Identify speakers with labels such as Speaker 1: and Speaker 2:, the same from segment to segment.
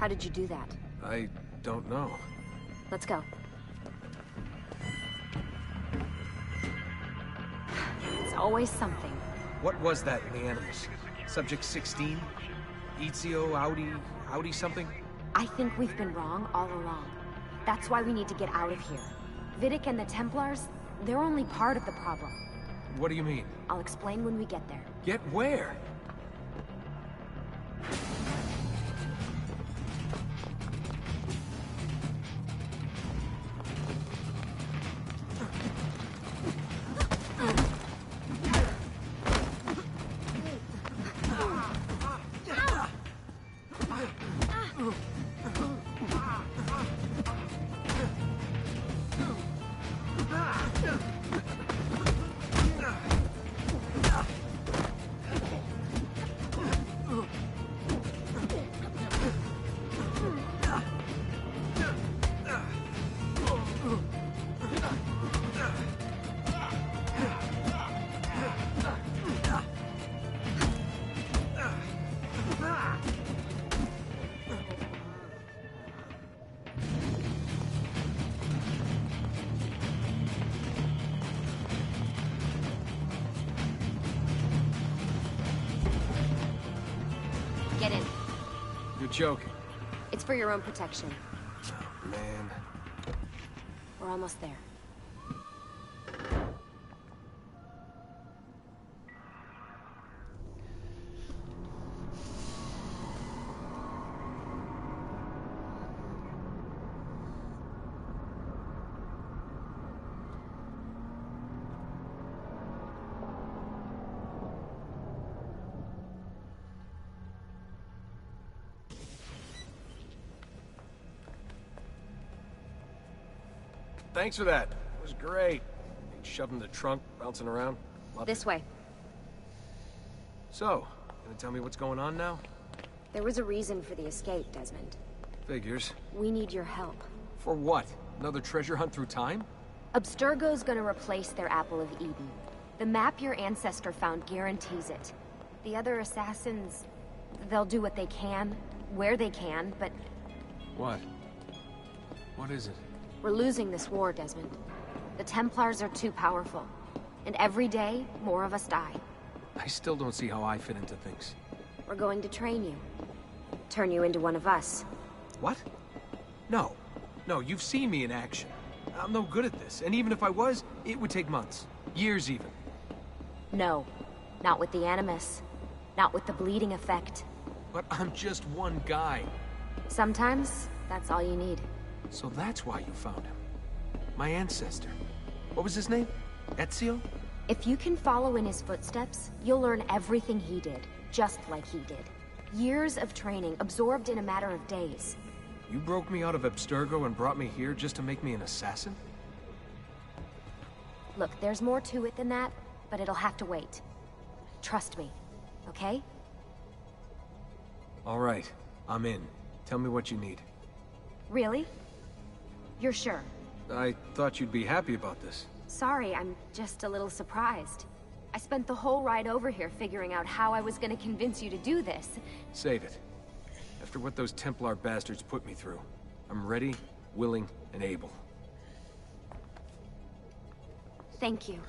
Speaker 1: How did you do that?
Speaker 2: I don't know.
Speaker 1: Let's go. It's always something.
Speaker 2: What was that in the animals? Subject 16? Ezio, Audi something?
Speaker 1: I think we've been wrong all along. That's why we need to get out of here. Vidic and the Templars, they're only part of the problem.
Speaker 2: What do you mean?
Speaker 1: I'll explain when we get there.
Speaker 2: Get where?
Speaker 1: Get in.
Speaker 2: You're joking.
Speaker 1: It's for your own protection.
Speaker 2: Oh, man.
Speaker 1: We're almost there.
Speaker 2: Thanks for that. It was great. Shoving the trunk, bouncing around. Loved
Speaker 1: This
Speaker 2: it.
Speaker 1: way.
Speaker 2: So, gonna tell me what's going on now?
Speaker 1: There was a reason for the escape, Desmond.
Speaker 2: Figures.
Speaker 1: We need your help.
Speaker 2: For what? Another treasure hunt through time?
Speaker 1: Abstergo's gonna replace their Apple of Eden. The map your ancestor found guarantees it. The other assassins, they'll do what they can, where they can, but
Speaker 2: What? What is it?
Speaker 1: we're losing this war, Desmond. The Templars are too powerful. And every day, more of us die.
Speaker 2: I still don't see how I fit into things.
Speaker 1: We're going to train you. Turn you into one of us.
Speaker 2: What? No. No, you've seen me in action. I'm no good at this, and even if I was, it would take months. Years even.
Speaker 1: No. Not with the Animus. Not with the bleeding effect.
Speaker 2: But I'm just one guy.
Speaker 1: Sometimes, that's all you need.
Speaker 2: So that's why you found him. My ancestor. What was his name? Ezio?
Speaker 1: If you can follow in his footsteps, you'll learn everything he did, just like he did. Years of training, absorbed in a matter of days.
Speaker 2: You broke me out of Abstergo and brought me here just to make me an assassin?
Speaker 1: Look, there's more to it than that, but it'll have to wait. Trust me, okay?
Speaker 2: All right, I'm in. Tell me what you need.
Speaker 1: Really? You're sure?
Speaker 2: I thought you'd be happy about this.
Speaker 1: Sorry, I'm just a little surprised. I spent the whole ride over here figuring out how I was gonna convince you to do this.
Speaker 2: Save it. After what those Templar bastards put me through, I'm ready, willing, and able.
Speaker 1: Thank you.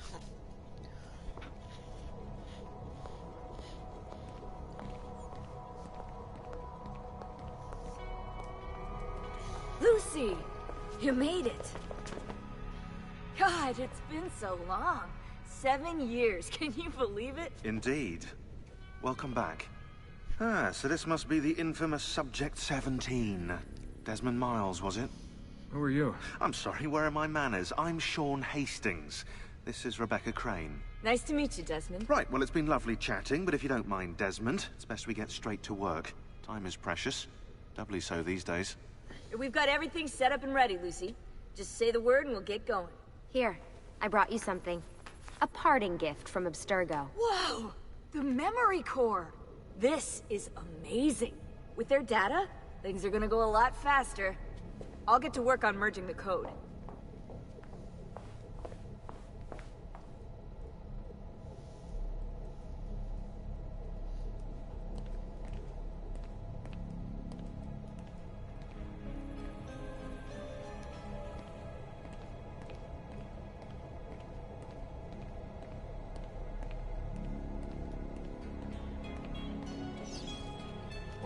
Speaker 3: Lucy! You made it! God, it's been so long. 7 years, can you believe it?
Speaker 4: Indeed. Welcome back. Ah, so this must be the infamous Subject 17. Desmond Miles, was it?
Speaker 2: Who are you?
Speaker 4: I'm sorry, where are my manners? I'm Sean Hastings. This is Rebecca Crane.
Speaker 3: Nice to meet you, Desmond.
Speaker 4: Right, well, it's been lovely chatting, but if you don't mind, Desmond, it's best we get straight to work. Time is precious. Doubly so these days.
Speaker 3: We've got everything set up and ready, Lucy. Just say the word and we'll get going.
Speaker 1: Here, I brought you something. A parting gift from Abstergo.
Speaker 3: Whoa! The memory core! This is amazing. With their data, things are gonna go a lot faster. I'll get to work on merging the code.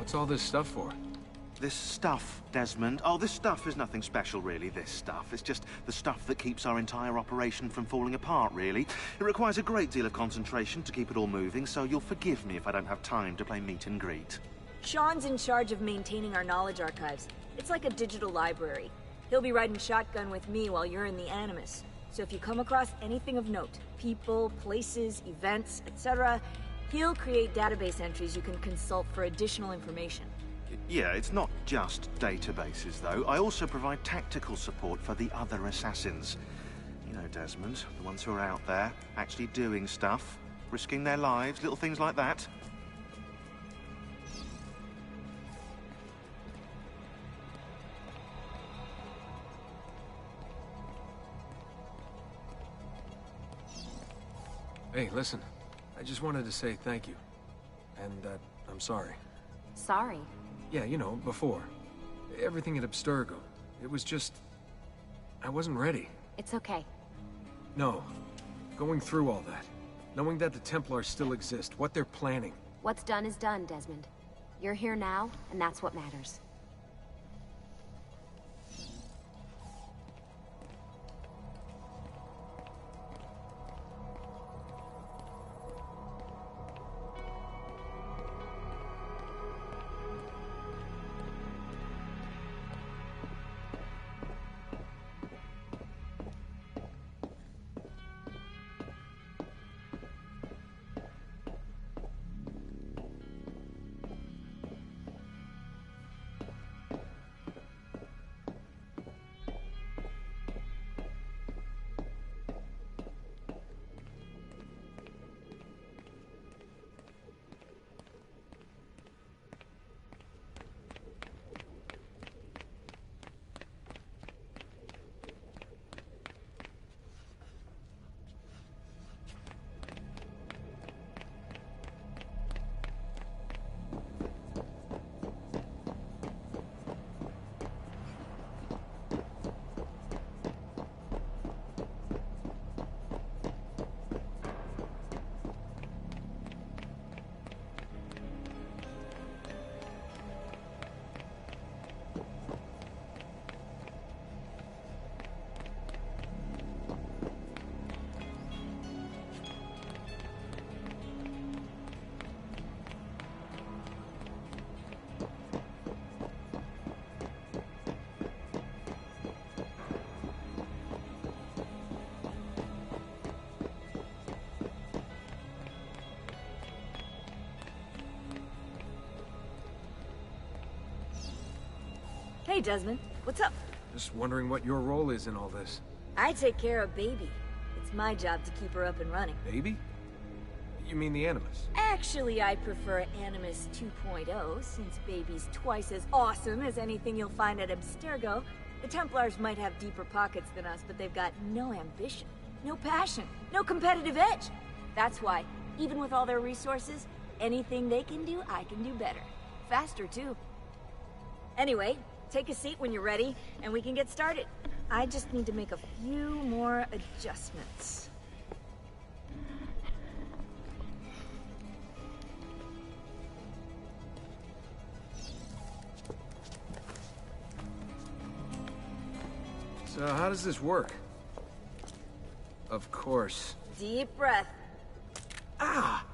Speaker 2: What's all this stuff for?
Speaker 4: This stuff, Desmond. Oh, this stuff is nothing special, really, this stuff. It's just the stuff that keeps our entire operation from falling apart, really. It requires a great deal of concentration to keep it all moving, so you'll forgive me if I don't have time to play meet and greet.
Speaker 3: Sean's in charge of maintaining our knowledge archives. It's like a digital library. He'll be riding shotgun with me while you're in the Animus. So if you come across anything of note, people, places, events, etc., he'll create database entries you can consult for additional information.
Speaker 4: Yeah, it's not just databases, though. I also provide tactical support for the other assassins. You know, Desmond, the ones who are out there, actually doing stuff, risking their lives, little things like that.
Speaker 2: Hey, listen. I just wanted to say thank you. And, I'm sorry.
Speaker 1: Sorry.
Speaker 2: Yeah, you know, before. Everything at Abstergo. It was just... I wasn't ready.
Speaker 1: It's okay.
Speaker 2: No. Going through all that. Knowing that the Templars still exist, what they're planning.
Speaker 1: What's done is done, Desmond. You're here now, and that's what matters.
Speaker 3: Hey, Desmond. What's up?
Speaker 2: Just wondering what your role is in all this.
Speaker 3: I take care of Baby. It's my job to keep her up and running.
Speaker 2: Baby? You mean the Animus?
Speaker 3: Actually, I prefer Animus 2.0, since Baby's twice as awesome as anything you'll find at Abstergo. The Templars might have deeper pockets than us, but they've got no ambition, no passion, no competitive edge. That's why, even with all their resources, anything they can do, I can do better. Faster, too. Anyway, take a seat when you're ready, and we can get started. I just need to make a few more adjustments.
Speaker 2: So how does this work? Of course.
Speaker 3: Deep breath.
Speaker 4: Ah!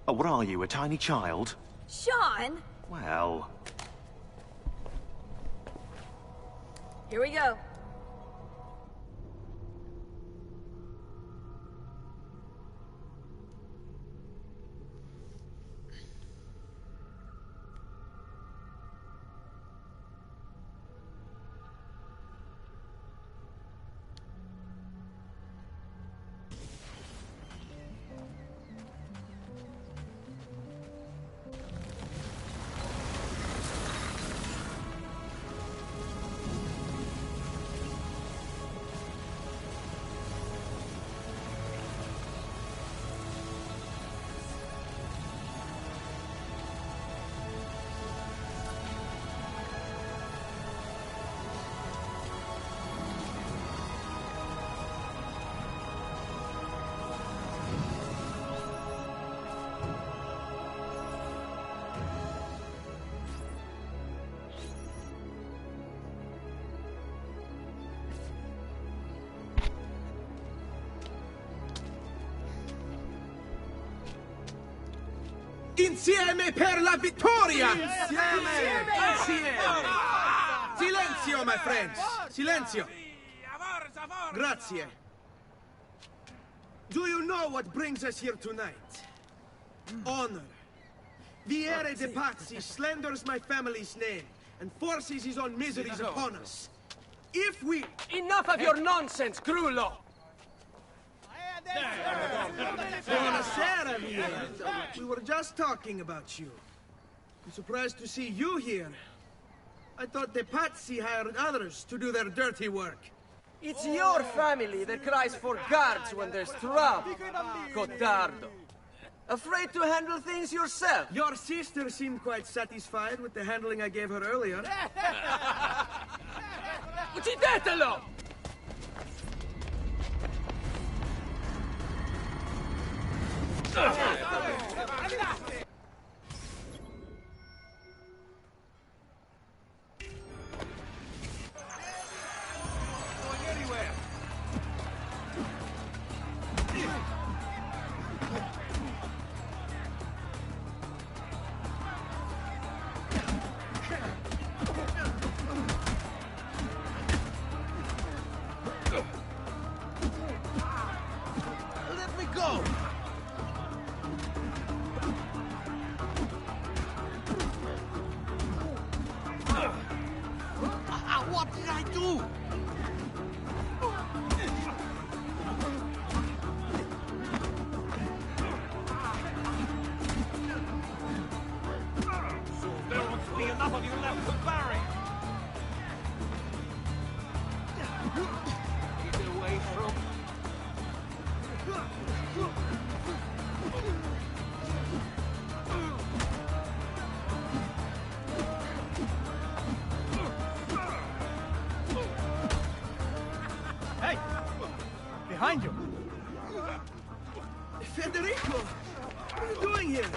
Speaker 4: Oh, what are you, a tiny child?
Speaker 3: Sean!
Speaker 4: Well...
Speaker 3: Here we go.
Speaker 5: Insieme per la vittoria!
Speaker 2: Insieme!
Speaker 5: Silenzio, my friends! Silenzio! Grazie. Do you know what brings us here tonight? Honor. Viere de Pazzi slanders my family's name and forces his own miseries upon us. If we...
Speaker 2: Enough of your nonsense, Grullo!
Speaker 5: Buonasera, Viere. We were just talking about you. I'm surprised to see you here. I thought the Pazzi hired others to do their dirty work.
Speaker 2: It's your family that cries for guards when there's trouble, Cotardo. Afraid to handle things yourself?
Speaker 5: Your sister seemed quite satisfied with the handling I gave her earlier.
Speaker 2: Uccidetelo!
Speaker 5: Let me go! What did I do?
Speaker 6: There won't be enough of you left to bury.
Speaker 2: Get away from...
Speaker 7: Hey! Behind you!
Speaker 5: Federico! What are you doing here?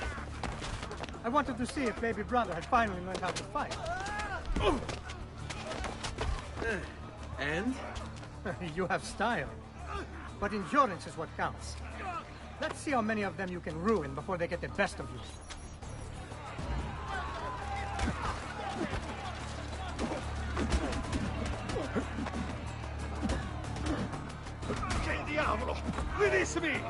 Speaker 7: I wanted to see if baby brother had finally learned how to fight.
Speaker 5: And?
Speaker 7: You have style. But endurance is what counts. Let's see how many of them you can ruin before they get the best of you.
Speaker 6: Che diavolo! Venissimi!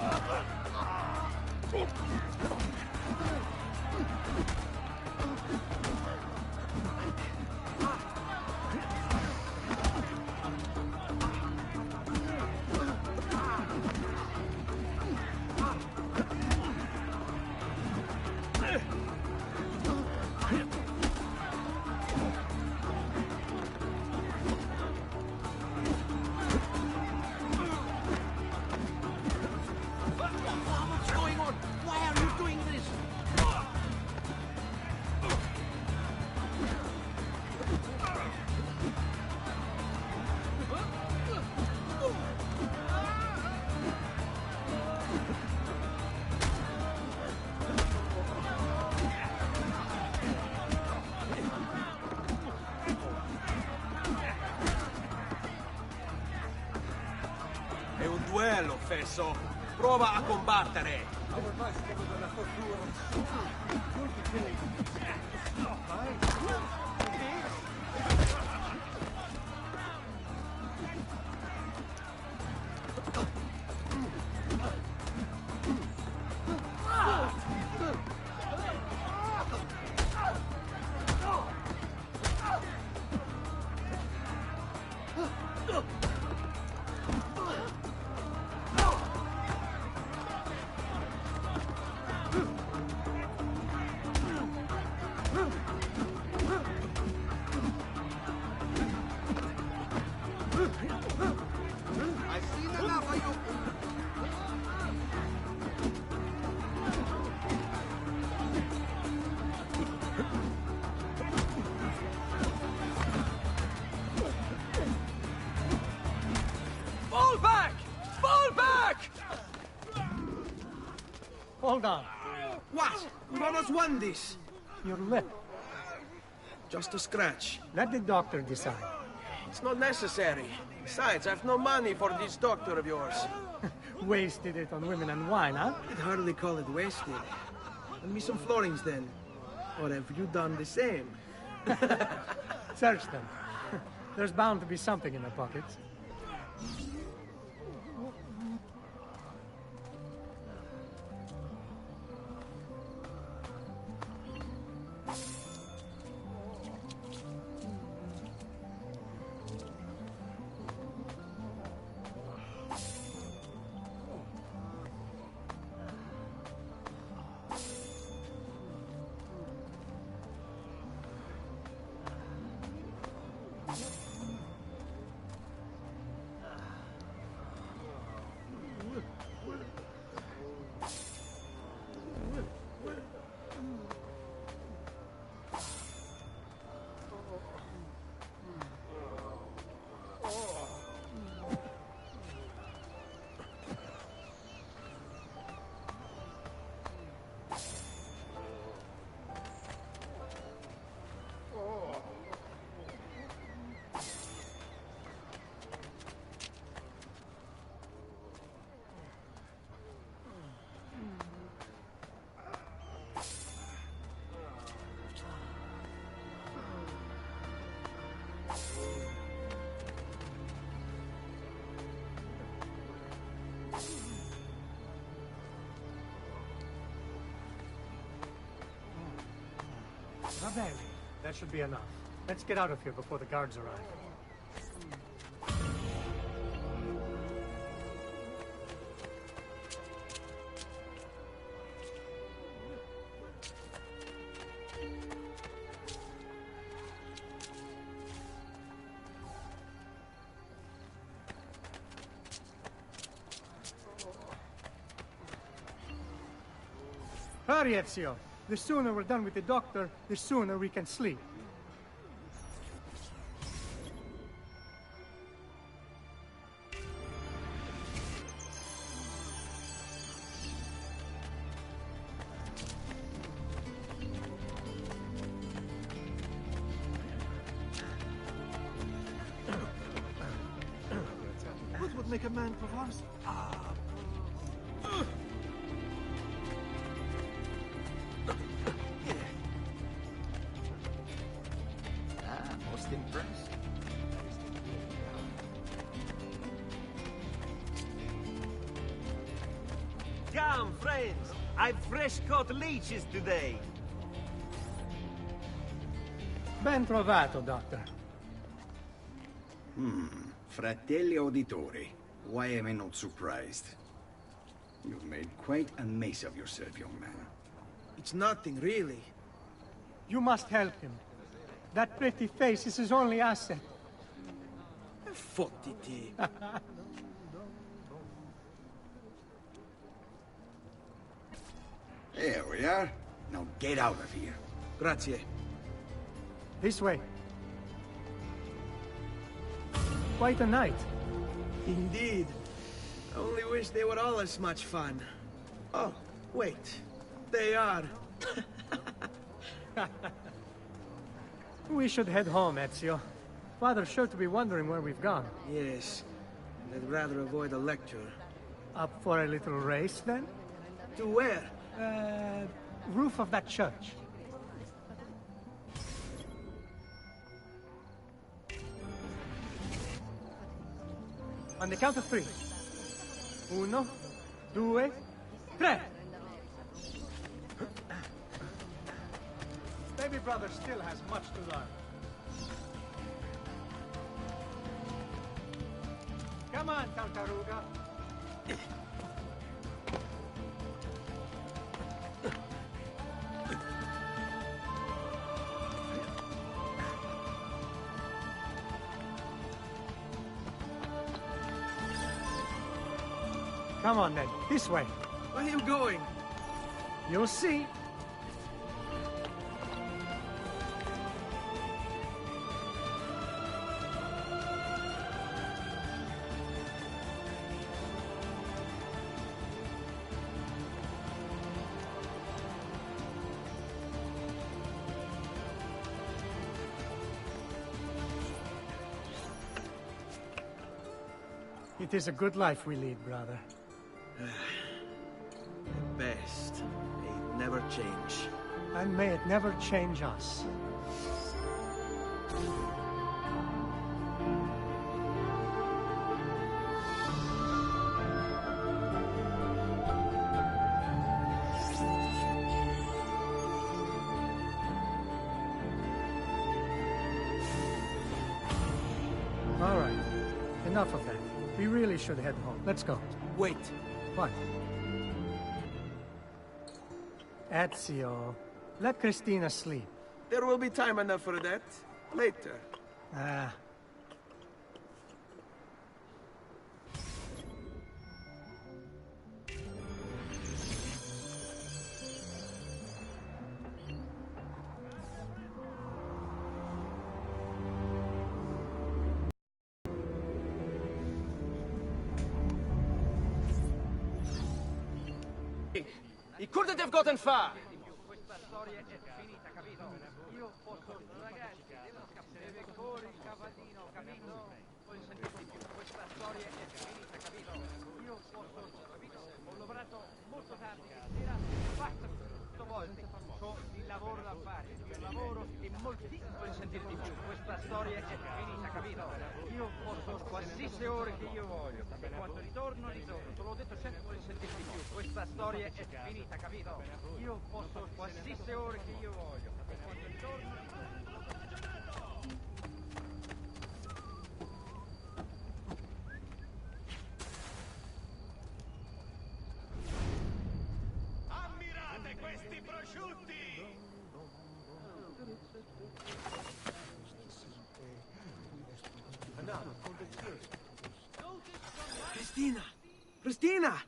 Speaker 2: What's going on? Why are you doing this? È un duello, Fesso. Prova a combattere.
Speaker 5: I've seen enough of you.
Speaker 2: Fall back! Fall back!
Speaker 7: Hold on.
Speaker 5: What? Bonos won this.
Speaker 7: Your lip.
Speaker 5: Just a scratch.
Speaker 7: Let the doctor decide.
Speaker 2: It's not necessary. Besides, I've no money for this doctor of yours.
Speaker 7: Wasted it on women and wine, huh?
Speaker 5: I'd hardly call it wasted. Lend me some florins then. Or have you done the same?
Speaker 7: Search them. There's bound to be something in their pockets. Not bad. That should be enough. Let's get out of here before the guards arrive. Hurry, Ezio. The sooner we're done with the doctor, the sooner we can sleep.
Speaker 4: What would make a man perforce?
Speaker 8: Most impressed.
Speaker 2: Come, friends! I've fresh-caught leeches today.
Speaker 7: Ben trovato, Doctor.
Speaker 8: Fratelli auditori, why am I not surprised? You've made quite a mess of yourself, young man.
Speaker 5: It's nothing, really.
Speaker 7: You must help him. That pretty face is his only asset.
Speaker 5: Fottiti.
Speaker 8: There we are. Now get out of here.
Speaker 5: Grazie.
Speaker 7: This way. Quite a night.
Speaker 5: Indeed. I only wish they were all as much fun. Oh, wait. They are.
Speaker 7: We should head home, Ezio. Father's sure to be wondering where we've gone.
Speaker 5: Yes. And I'd rather avoid a lecture.
Speaker 7: Up for a little race, then?
Speaker 5: To where?
Speaker 7: Roof of that church. On the count of 3. 1, 2, 3. Baby brother still has much to learn. Come on, Tartaruga. Come on, then. This way.
Speaker 5: Where are you going?
Speaker 7: You'll see. It is a good life we lead, brother.
Speaker 5: At best, a never change.
Speaker 7: And may it never change us. All right. Enough of that. We really should head home. Let's go.
Speaker 5: Wait.
Speaker 7: What? Ezio, let Christina sleep.
Speaker 5: There will be time enough for that. Later.
Speaker 7: Ah.
Speaker 2: He couldn't have gotten far.
Speaker 6: Questa storia è finita, capito? Io posso... Ragazzi, deve fuori il cavallino, capito? Poi sentite più. Questa storia è finita, capito? Io posso... Capito? Ho lavorato molto tardi stasera. Basta tutto volte. Ho il lavoro da fare. Il lavoro e moltissimo per sentirti più. Questa storia è finita, capito? Io posso qualsiasi ore che io voglio. E quando ritorno, ritorno. Te l'ho detto sempre per sentirti più. Questa storia è finita, capito? Io posso qualsiasi ore che io voglio. E quando ritorno, ammirate questi prosciutti!
Speaker 5: Christina! Christina!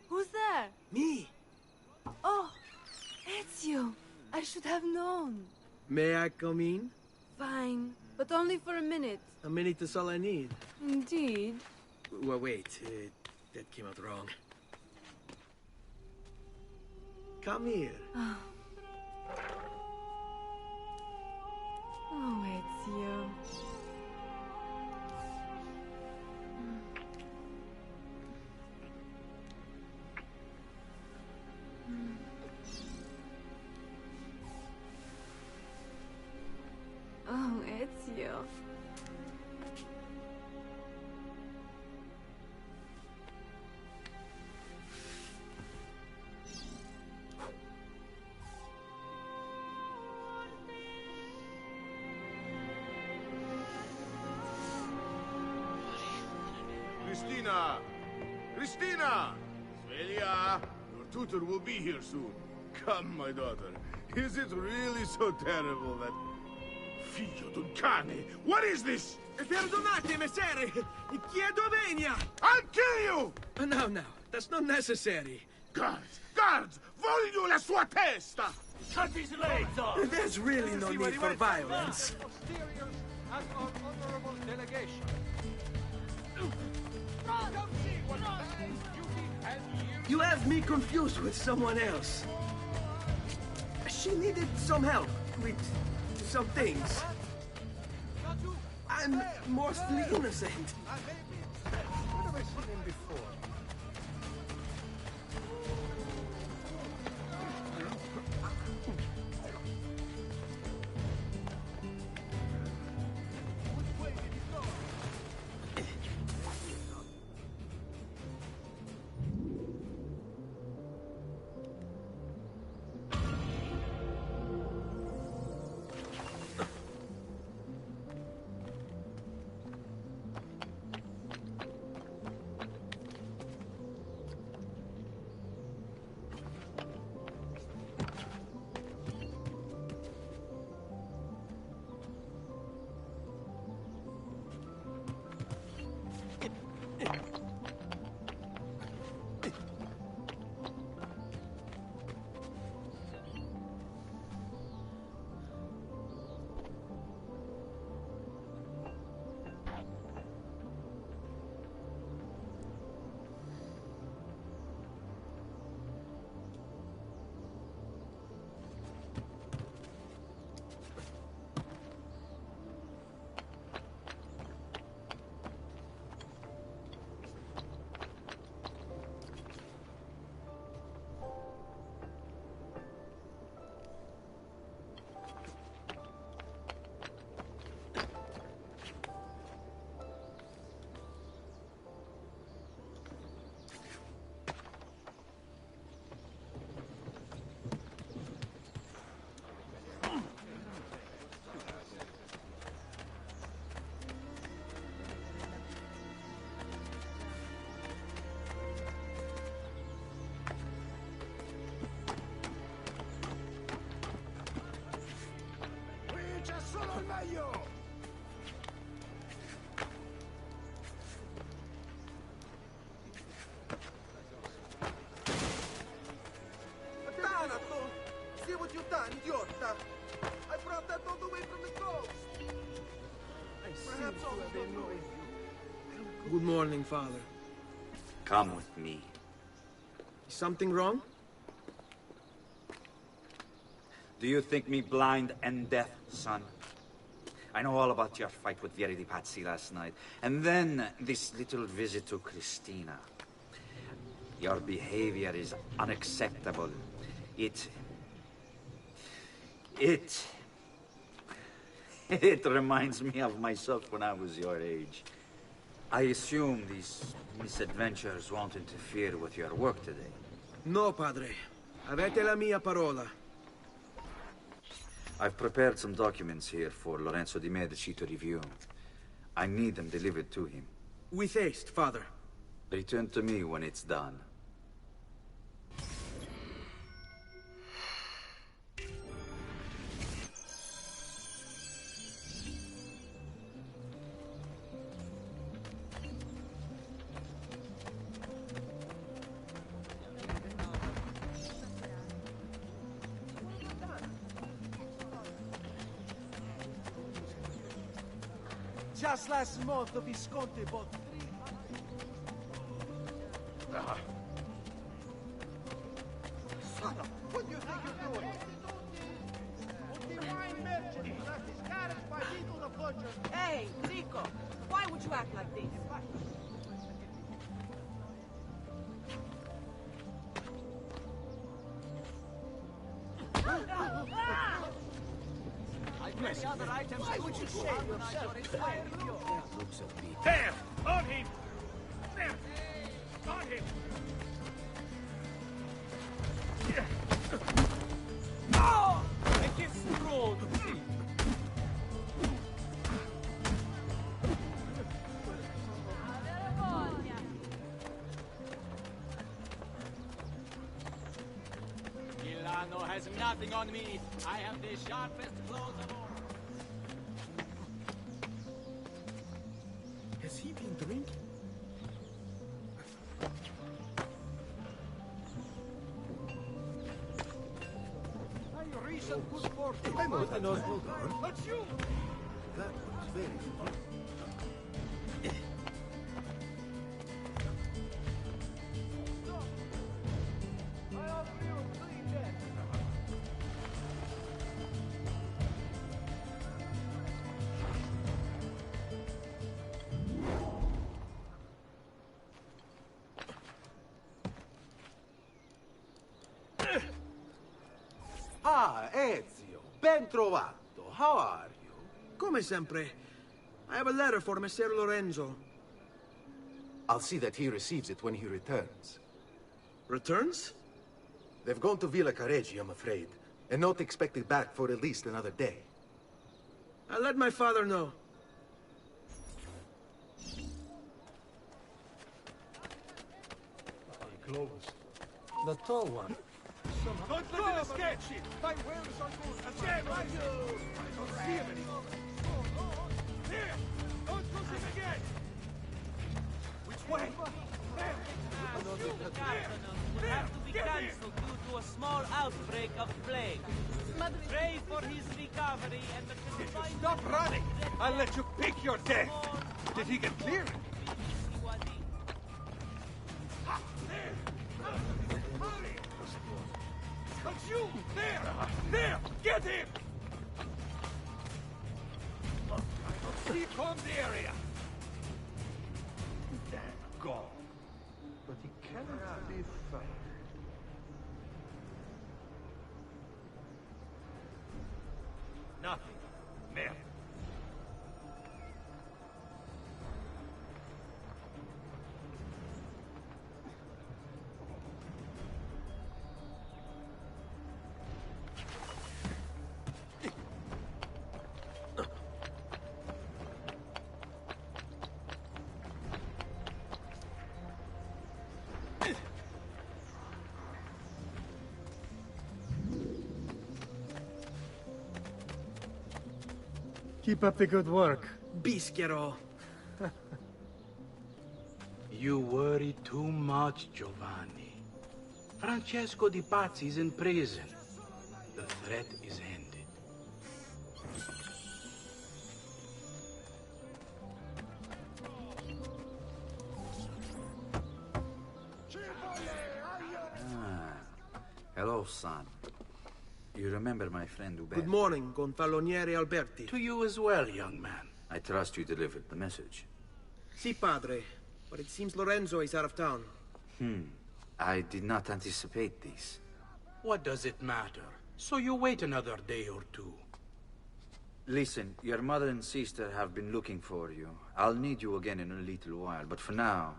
Speaker 9: Who's there?
Speaker 5: Me!
Speaker 9: Oh, Ezio. I should have known.
Speaker 5: May I come in?
Speaker 9: Fine, but only for a minute.
Speaker 5: A minute is all I need.
Speaker 9: Indeed.
Speaker 5: Well, wait. That came out wrong. Come here.
Speaker 9: Oh, Ezio. Oh, Ezio.
Speaker 10: Christina! Christina! Svelia! Your tutor will be here soon. Come, my daughter. Is it really so terrible that... Figlio d'un cane! What is this?
Speaker 5: Perdonate, messere! Chiedo venia!
Speaker 10: I'll kill you!
Speaker 5: No, that's not necessary.
Speaker 10: Guards! Guards! Voglio la sua testa!
Speaker 6: Cut his legs off!
Speaker 5: There's really no need for violence.
Speaker 6: Posteriors and our honorable delegation.
Speaker 5: You have me confused with someone else. She needed some help with some things. I'm mostly innocent.
Speaker 7: Where have I seen him before?
Speaker 5: Good morning, Father.
Speaker 11: Come with me.
Speaker 5: Is something wrong?
Speaker 11: Do you think me blind and deaf, son? I know all about your fight with Vieri di Pazzi last night. And then this little visit to Christina. Your behavior is unacceptable. It reminds me of myself when I was your age. I assume these misadventures won't interfere with your work today.
Speaker 5: No, Padre. Avete la mia parola.
Speaker 11: I've prepared some documents here for Lorenzo di Medici to review. I need them delivered to him.
Speaker 5: With haste, Father.
Speaker 11: Return to me when it's done.
Speaker 12: Just last month, the Visconti bought 300... Son of... What do you think you're doing?
Speaker 13: Hey, Zico, why would you act like this?
Speaker 12: Yes. Why would you shave yourself?
Speaker 10: Looks at me.
Speaker 12: There! On him! There! On him! Oh! E che stronzi! Milano has nothing on me. I have the sharpest claws of all.
Speaker 5: Has he been drinking?
Speaker 12: My recent good fortune.
Speaker 10: I'm not an hold on.
Speaker 12: But you!
Speaker 10: That was very fun.
Speaker 14: Ah, Ezio, ben trovato. How are you?
Speaker 5: Come sempre. I have a letter for Messer Lorenzo.
Speaker 14: I'll see that he receives it when he returns.
Speaker 5: Returns?
Speaker 14: They've gone to Villa Careggi, I'm afraid, and not expected back for at least another day.
Speaker 5: I'll let my father know.
Speaker 12: Closed. The tall one. Don't let him escape! My wares are good. Again, I don't see him anymore. Here! Don't push him again! Which way? There!
Speaker 15: Will have to be cancelled due to a small outbreak of plague. Pray for his recovery and the...
Speaker 12: Stop running! I'll let you pick your death! Did he get clear? That's you! There! There! Get him! Recon the area! Damn gone. But he cannot be found. Nothing. Merde.
Speaker 7: Keep up the good work.
Speaker 5: Bischero.
Speaker 16: You worry too much, Giovanni. Francesco Di Pazzi is in prison. The threat is ended.
Speaker 11: Hello, son. You remember my friend Uber?
Speaker 5: Good morning, Gonfaloniere Alberti.
Speaker 16: To you as well, young man.
Speaker 11: I trust you delivered the message.
Speaker 5: Si, padre. But it seems Lorenzo is out of town.
Speaker 11: I did not anticipate this.
Speaker 16: What does it matter? So you wait another day or two.
Speaker 11: Listen, your mother and sister have been looking for you. I'll need you again in a little while, but for now,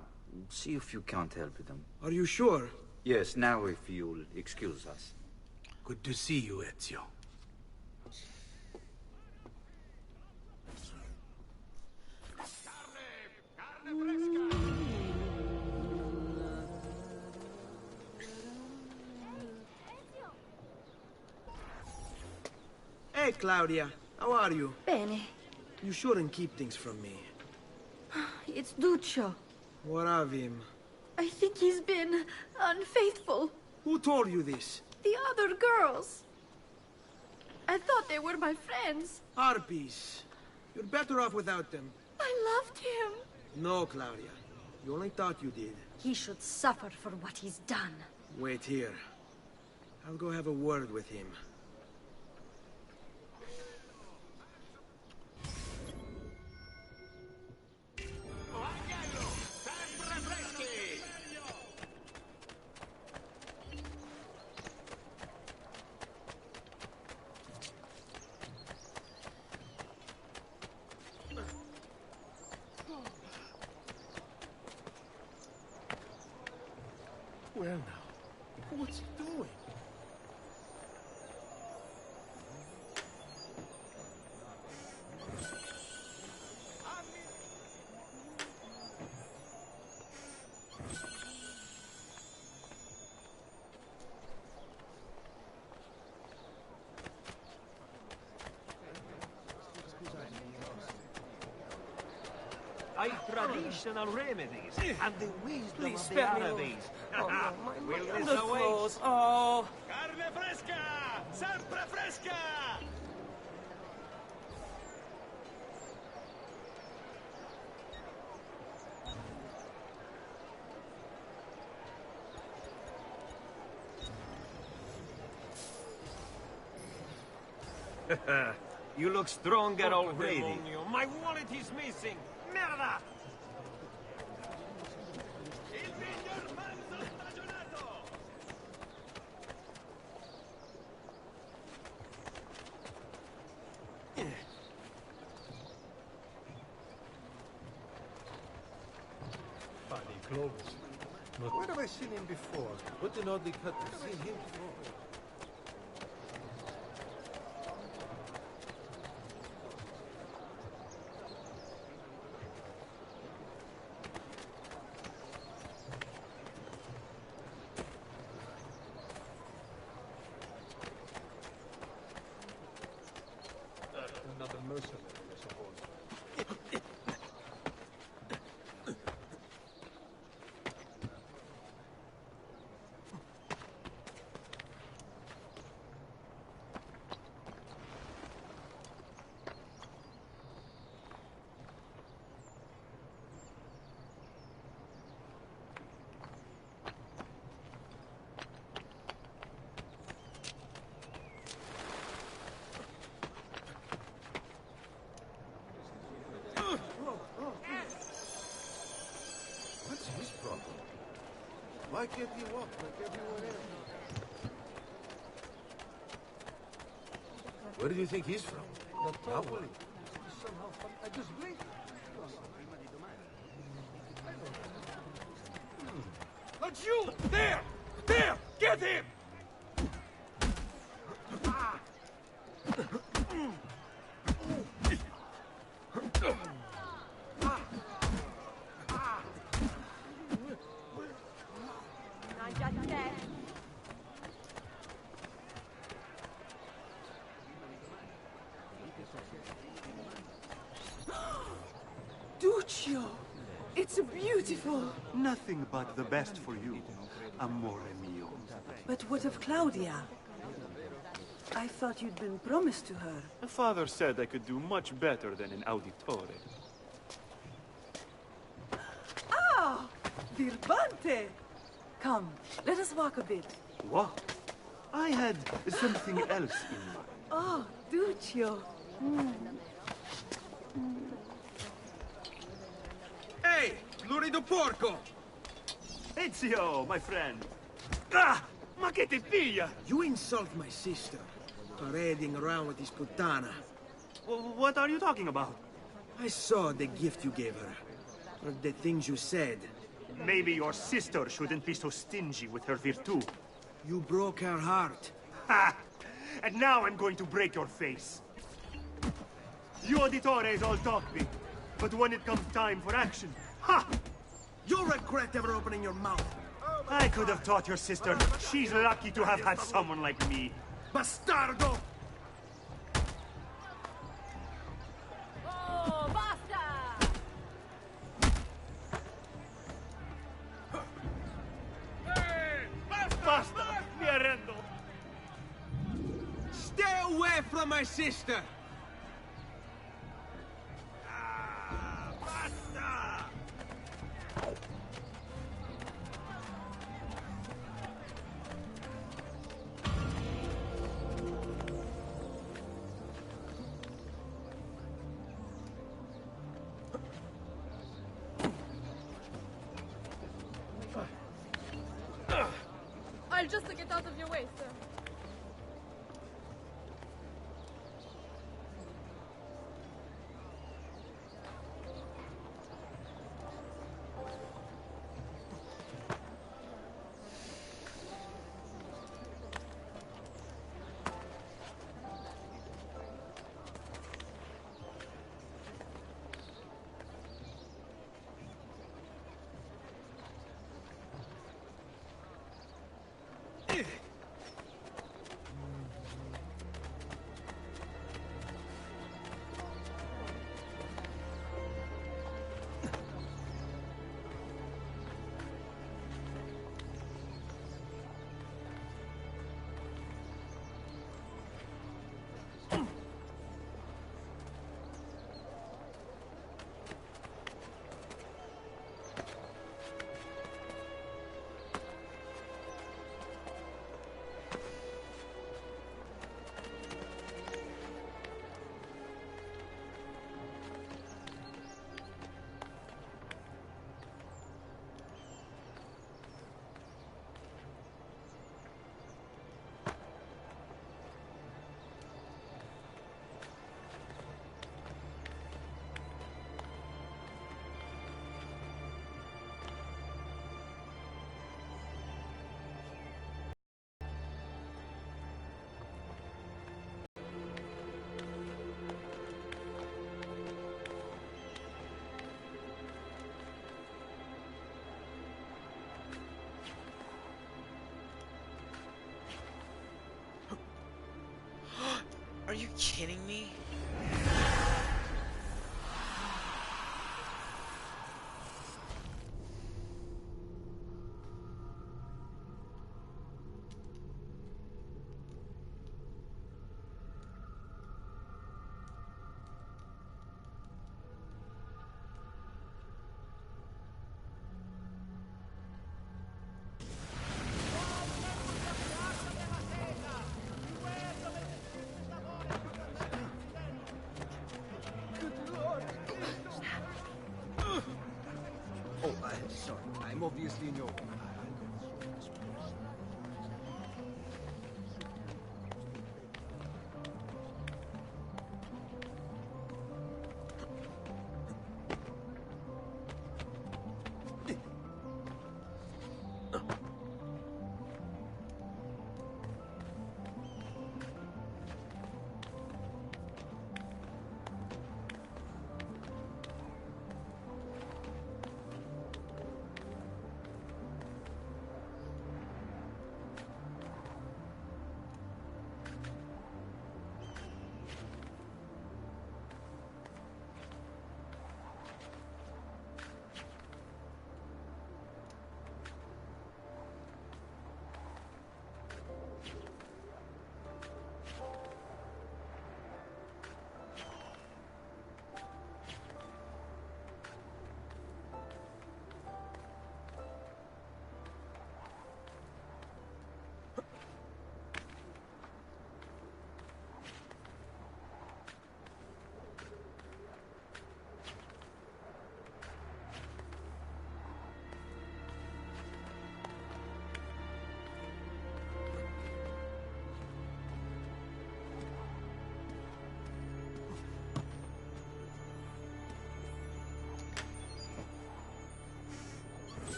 Speaker 11: see if you can't help them.
Speaker 5: Are you sure?
Speaker 11: Yes, now if you'll excuse us.
Speaker 16: Good to see you, Ezio.
Speaker 5: Hey, Claudia. How are you?
Speaker 9: Bene.
Speaker 5: You shouldn't keep things from me.
Speaker 9: It's Duccio.
Speaker 5: What of him?
Speaker 9: I think he's been unfaithful.
Speaker 5: Who told you this?
Speaker 9: The other girls. I thought they were my friends.
Speaker 5: Harpies. You're better off without them.
Speaker 9: I loved him.
Speaker 5: No, Claudia. You only thought you did.
Speaker 9: He should suffer for what he's done.
Speaker 5: Wait here. I'll go have a word with him.
Speaker 14: Well now, what's he doing?
Speaker 15: Traditional remedies and the wisdom of the
Speaker 2: spare me.
Speaker 15: Arabes. Will this
Speaker 2: The
Speaker 15: await?
Speaker 2: clothes. Oh.
Speaker 12: Carne fresca! Sempre fresca!
Speaker 15: You look stronger already.
Speaker 12: Demonio, my wallet is missing! Merda! Il miglior manzo stagionato!
Speaker 14: Funny clothes. But where have I seen him before? What an oddly cut to see him before. Another mercenary, I suppose. What's his problem? Why can't he walk like everyone else? Where do you think he's from? Napoli. Somehow, I just blinked.
Speaker 12: That's you! There! There! Get him!
Speaker 13: Duccio! It's beautiful!
Speaker 17: Nothing but the best for you, amore mio.
Speaker 13: But what of Claudia? I thought you'd been promised to her.
Speaker 17: My father said I could do much better than an auditore.
Speaker 13: Ah! Birbante! Come, let us walk a bit.
Speaker 17: What? I had something else in mind.
Speaker 13: Oh, Duccio.
Speaker 5: Hey, lurido porco!
Speaker 12: Ezio, my friend. Ah! Ma che ti piglia?
Speaker 5: You insult my sister, parading around with this putana.
Speaker 12: What are you talking about?
Speaker 5: I saw the gift you gave her. Or the things you said.
Speaker 12: Maybe your sister shouldn't be so stingy with her virtù.
Speaker 5: You broke her heart.
Speaker 12: Ha! And now I'm going to break your face. You auditores all talk big, but when it comes time for action, ha!
Speaker 5: You'll regret ever opening your mouth.
Speaker 12: I could have taught your sister. She's lucky to have had someone like me.
Speaker 5: Bastardo!
Speaker 3: Oh, basta!
Speaker 12: Basta! Mi arrendo!
Speaker 5: Stay away from my sister!
Speaker 12: Basta!
Speaker 9: I'll just get out of your way, sir.
Speaker 18: Are you kidding me?
Speaker 8: Sorry, I'm obviously no.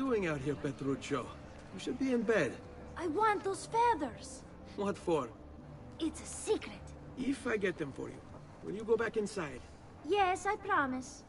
Speaker 5: doing out here, Petruccio? You should be in bed.
Speaker 9: I want those feathers.
Speaker 5: What for?
Speaker 9: It's a secret.
Speaker 5: If I get them for you, will you go back inside?
Speaker 9: Yes, I promise.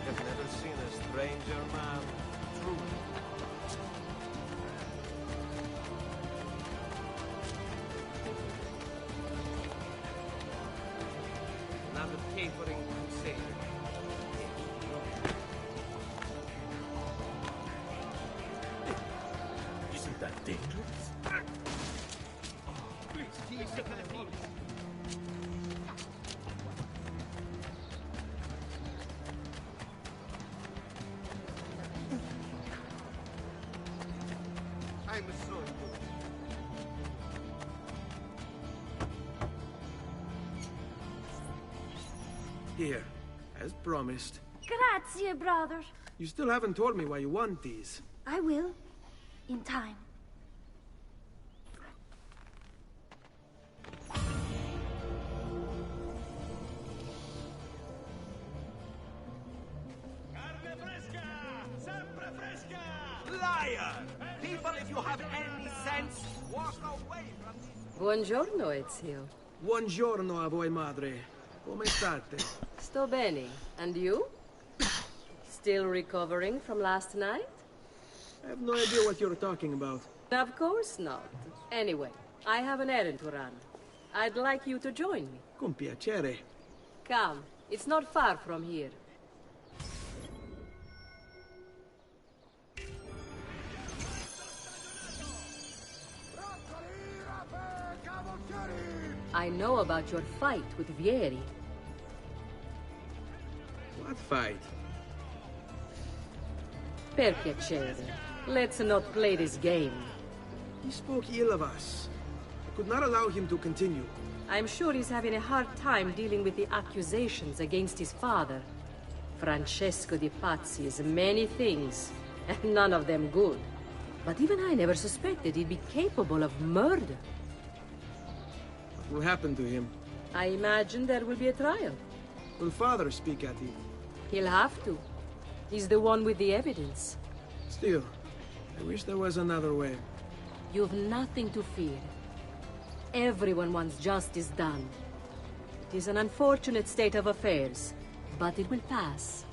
Speaker 2: I've never seen a stranger man. Truly. Another capering crusader.
Speaker 12: Isn't that dangerous?
Speaker 2: I'm sorry.
Speaker 5: Here, as promised.
Speaker 9: Grazie, brother.
Speaker 5: You still haven't told me why you want these.
Speaker 9: I will. In time.
Speaker 19: Liar! People, if you have any sense, walk away from these...
Speaker 20: Buongiorno, Ezio.
Speaker 5: Buongiorno a voi, madre. Come state?
Speaker 20: Sto bene. And you? Still recovering from last night?
Speaker 5: I have no idea what you're talking about.
Speaker 20: Of course not. Anyway, I have an errand to run. I'd like you to join me.
Speaker 5: Con piacere.
Speaker 20: Come, it's not far from here. I know about your fight with Vieri.
Speaker 5: What fight?
Speaker 20: Per piacere. Let's not play this game.
Speaker 5: He spoke ill of us. I could not allow him to continue.
Speaker 20: I'm sure he's having a hard time dealing with the accusations against his father. Francesco di Pazzi is many things, and none of them good. But even I never suspected he'd be capable of murder.
Speaker 5: What will happen to him?
Speaker 20: I imagine there will be a trial.
Speaker 5: Will father speak at it?
Speaker 20: He'll have to. He's the one with the evidence.
Speaker 5: Still, I wish there was another way.
Speaker 20: You've nothing to fear. Everyone wants justice done. It is an unfortunate state of affairs, but it will pass.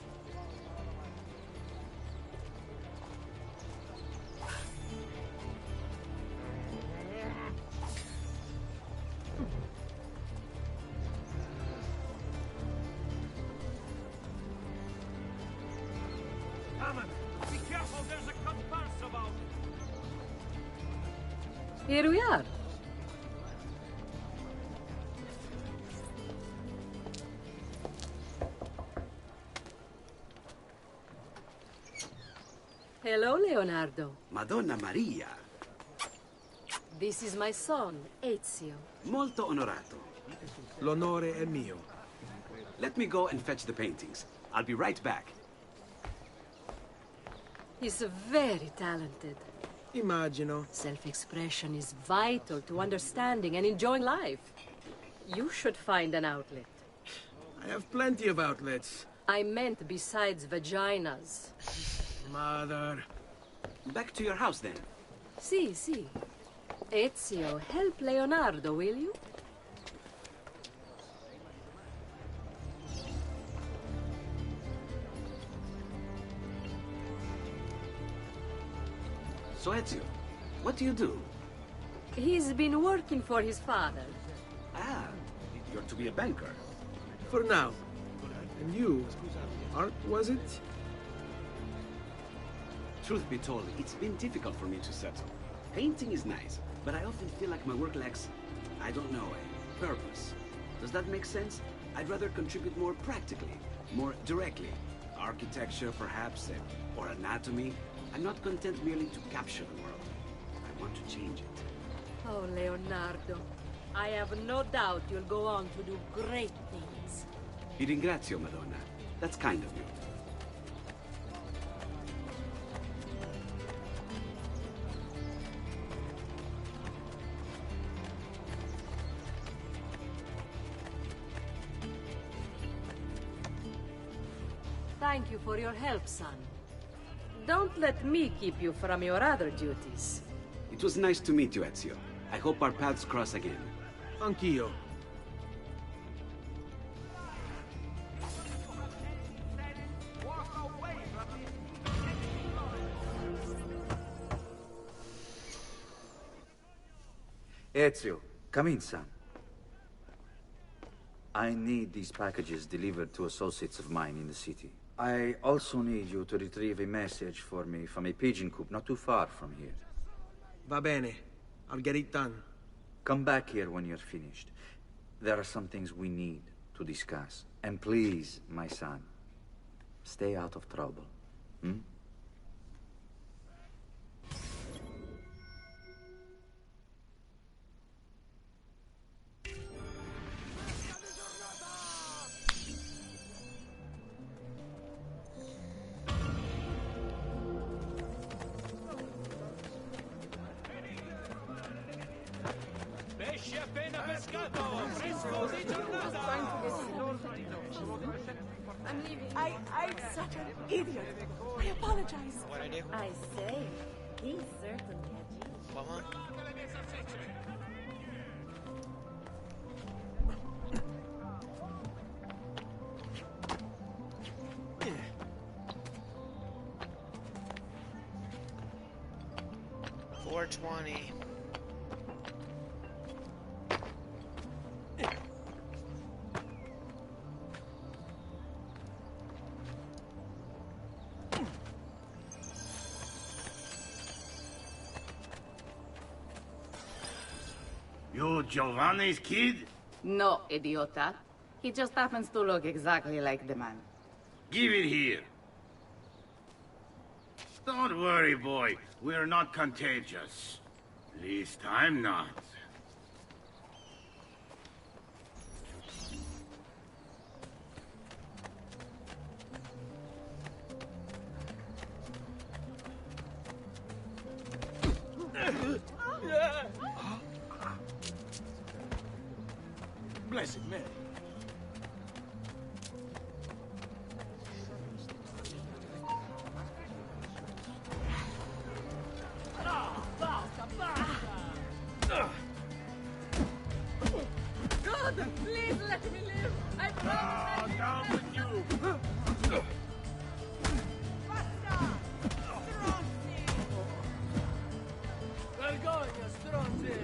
Speaker 19: Be careful, there's a comparse about.
Speaker 20: Here we are. Hello, Leonardo.
Speaker 21: Madonna Maria.
Speaker 20: This is my son, Ezio.
Speaker 21: Molto onorato.
Speaker 5: L'onore è mio.
Speaker 21: Let me go and fetch the paintings. I'll be right back.
Speaker 20: He's very talented.
Speaker 5: Immagino.
Speaker 20: Self-expression is vital to understanding and enjoying life. You should find an outlet.
Speaker 5: I have plenty of outlets.
Speaker 20: I meant besides vaginas.
Speaker 5: Mother.
Speaker 21: Back to your house, then.
Speaker 20: Si. Ezio, help Leonardo, will you?
Speaker 21: So, Ezio, what do you do?
Speaker 20: He's been working for his father.
Speaker 21: Ah, you're to be a banker.
Speaker 5: For now. And you, art was it?
Speaker 21: Truth be told, it's been difficult for me to settle. Painting is nice, but I often feel like my work lacks, I don't know, a purpose. Does that make sense? I'd rather contribute more practically, more directly. Architecture, perhaps, or anatomy. I'm not content merely to capture the world. I want to change it.
Speaker 20: Oh, Leonardo. I have no doubt you'll go on to do great things.
Speaker 21: Vi ringrazio, Madonna. That's kind of you.
Speaker 20: Thank you for your help, son. Don't let me keep you from your other duties.
Speaker 21: It was nice to meet you, Ezio. I hope our paths cross again.
Speaker 5: Anch'io.
Speaker 11: Ezio, come in, son. I need these packages delivered to associates of mine in the city. I also need you to retrieve a message for me from a pigeon coop not too far from here.
Speaker 5: Va bene. I'll get it done.
Speaker 11: Come back here when you're finished. There are some things we need to discuss. And please, my son, stay out of trouble. Hmm?
Speaker 15: Pesce appena pescato! Fresco di giornata!
Speaker 9: I'm leaving. I'm such an idiot. I apologize.
Speaker 18: What I do?
Speaker 3: I say, he certainly had you.
Speaker 18: Mama? $4.20.
Speaker 10: You Giovanni's kid?
Speaker 1: No, idiota. He just happens to look exactly like the man.
Speaker 10: Give it here. Don't worry, boy. We're not contagious. At least I'm not.
Speaker 12: Blessed Mary.
Speaker 9: God, please let me live. I promise.
Speaker 10: Down with you.
Speaker 2: Vergogna, stronzi!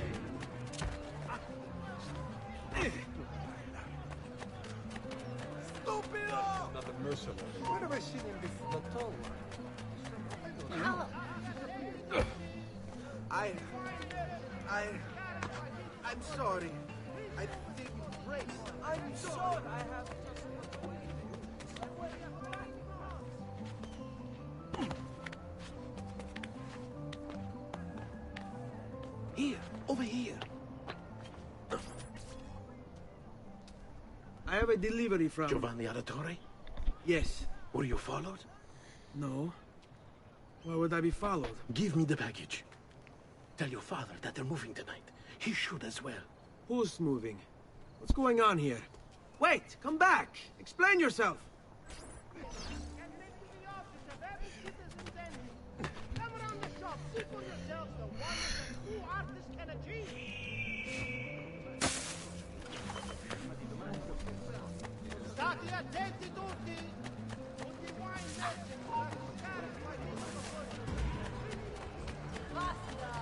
Speaker 12: Stupido! Another mercenary. Where have I seen him before? The tall one.
Speaker 5: I'm sorry. I didn't race. I'm sorry. I have
Speaker 21: Here, over here.
Speaker 5: I have a delivery from...
Speaker 14: Giovanni Auditore?
Speaker 5: Yes.
Speaker 14: Were you followed?
Speaker 5: No. Why would I be followed?
Speaker 16: Give me the package. Tell your father that they're moving tonight. He should as well.
Speaker 5: Who's moving? What's going on here? Wait! Come back! Explain yourself!
Speaker 12: Come around the shop, see for yourselves the wonders that true artists can achieve. State attenti tutti! Tutti i wine legend a toccare il paese da fuori. Basta!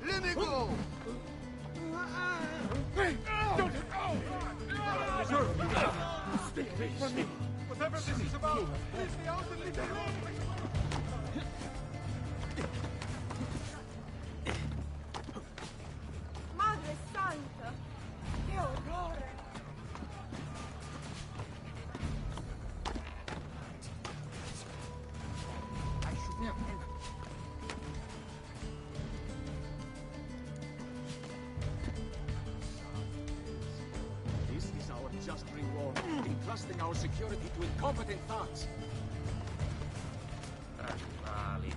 Speaker 10: Let me go!
Speaker 12: Hey! Don't! Sir! Stay away from me! Whatever this is about, leave me out and leave me alone!
Speaker 9: Madre Santa! Che orrore!
Speaker 12: I should never.
Speaker 19: This is our just reward, entrusting our security to incompetent thugs.
Speaker 15: Rally.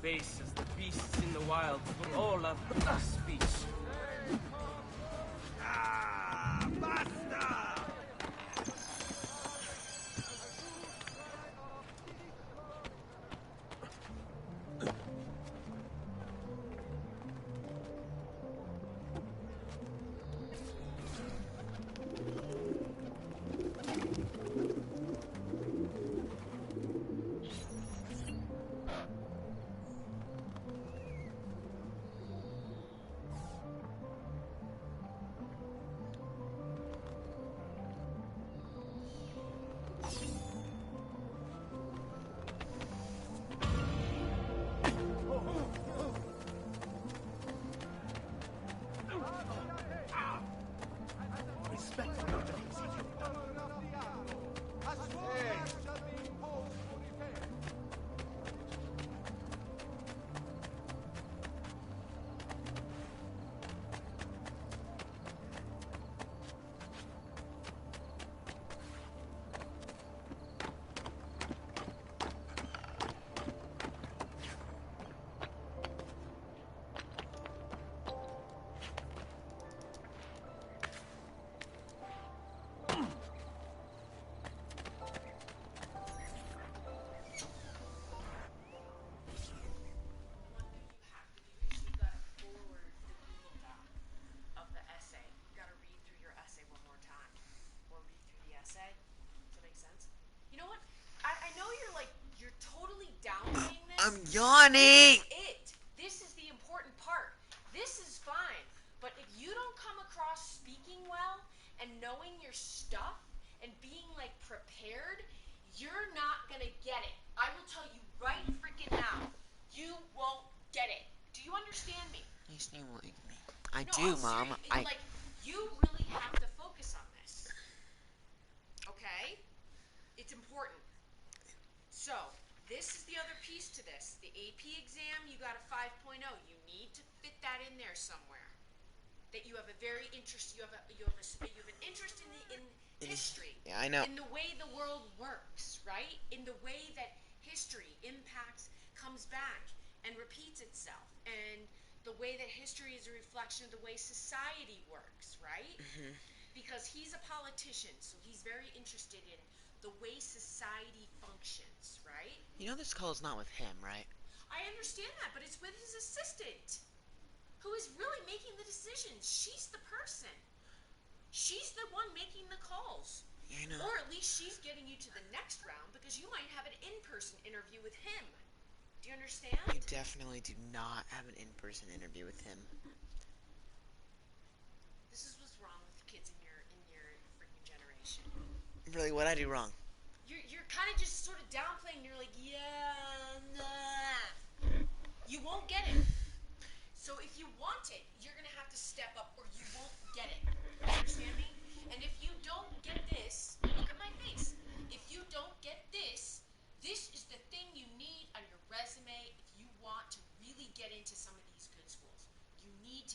Speaker 15: Faces the beasts in the wild will all have speech.
Speaker 12: Basta!
Speaker 18: I'm yawning!
Speaker 20: This is the important part. This is fine. But if you don't come across speaking well and knowing your stuff and being like prepared, you're not gonna get it. I will tell you right freaking now. You won't get it. Do you understand me?
Speaker 18: Nice name like me. I
Speaker 20: No,
Speaker 18: do,
Speaker 20: I'm
Speaker 18: Mom.
Speaker 20: serious. Like, you really have to focus on this. Okay? It's important. So, this is the other piece to this. The AP exam, you got a 5.0. You need to fit that in there somewhere. That you have a very interest. You have an interest in history.
Speaker 18: Yeah, I know.
Speaker 20: In the way the world works, right? In the way that history impacts, comes back, and repeats itself, and the way that history is a reflection of the way society works, right?
Speaker 18: Mm-hmm.
Speaker 20: Because he's a politician, so he's very interested in the way society functions, right?
Speaker 18: You know this call is not with him, right?
Speaker 20: I understand that, but it's with his assistant, who is really making the decisions. She's the person. She's the one making the calls.
Speaker 18: Yeah, I know.
Speaker 20: Or at least she's getting you to the next round because you might have an in-person interview with him. Do you understand?
Speaker 18: You definitely do not have an in-person interview with him.
Speaker 20: This is what's wrong with kids in your freaking generation.
Speaker 18: Really, what'd I do wrong?
Speaker 20: You're kind of just sort of downplaying. You're like, yeah, nah. You won't get it. So if you want it, you're gonna have to step up, or you won't get it. You understand me? And if you don't get this, look at my face.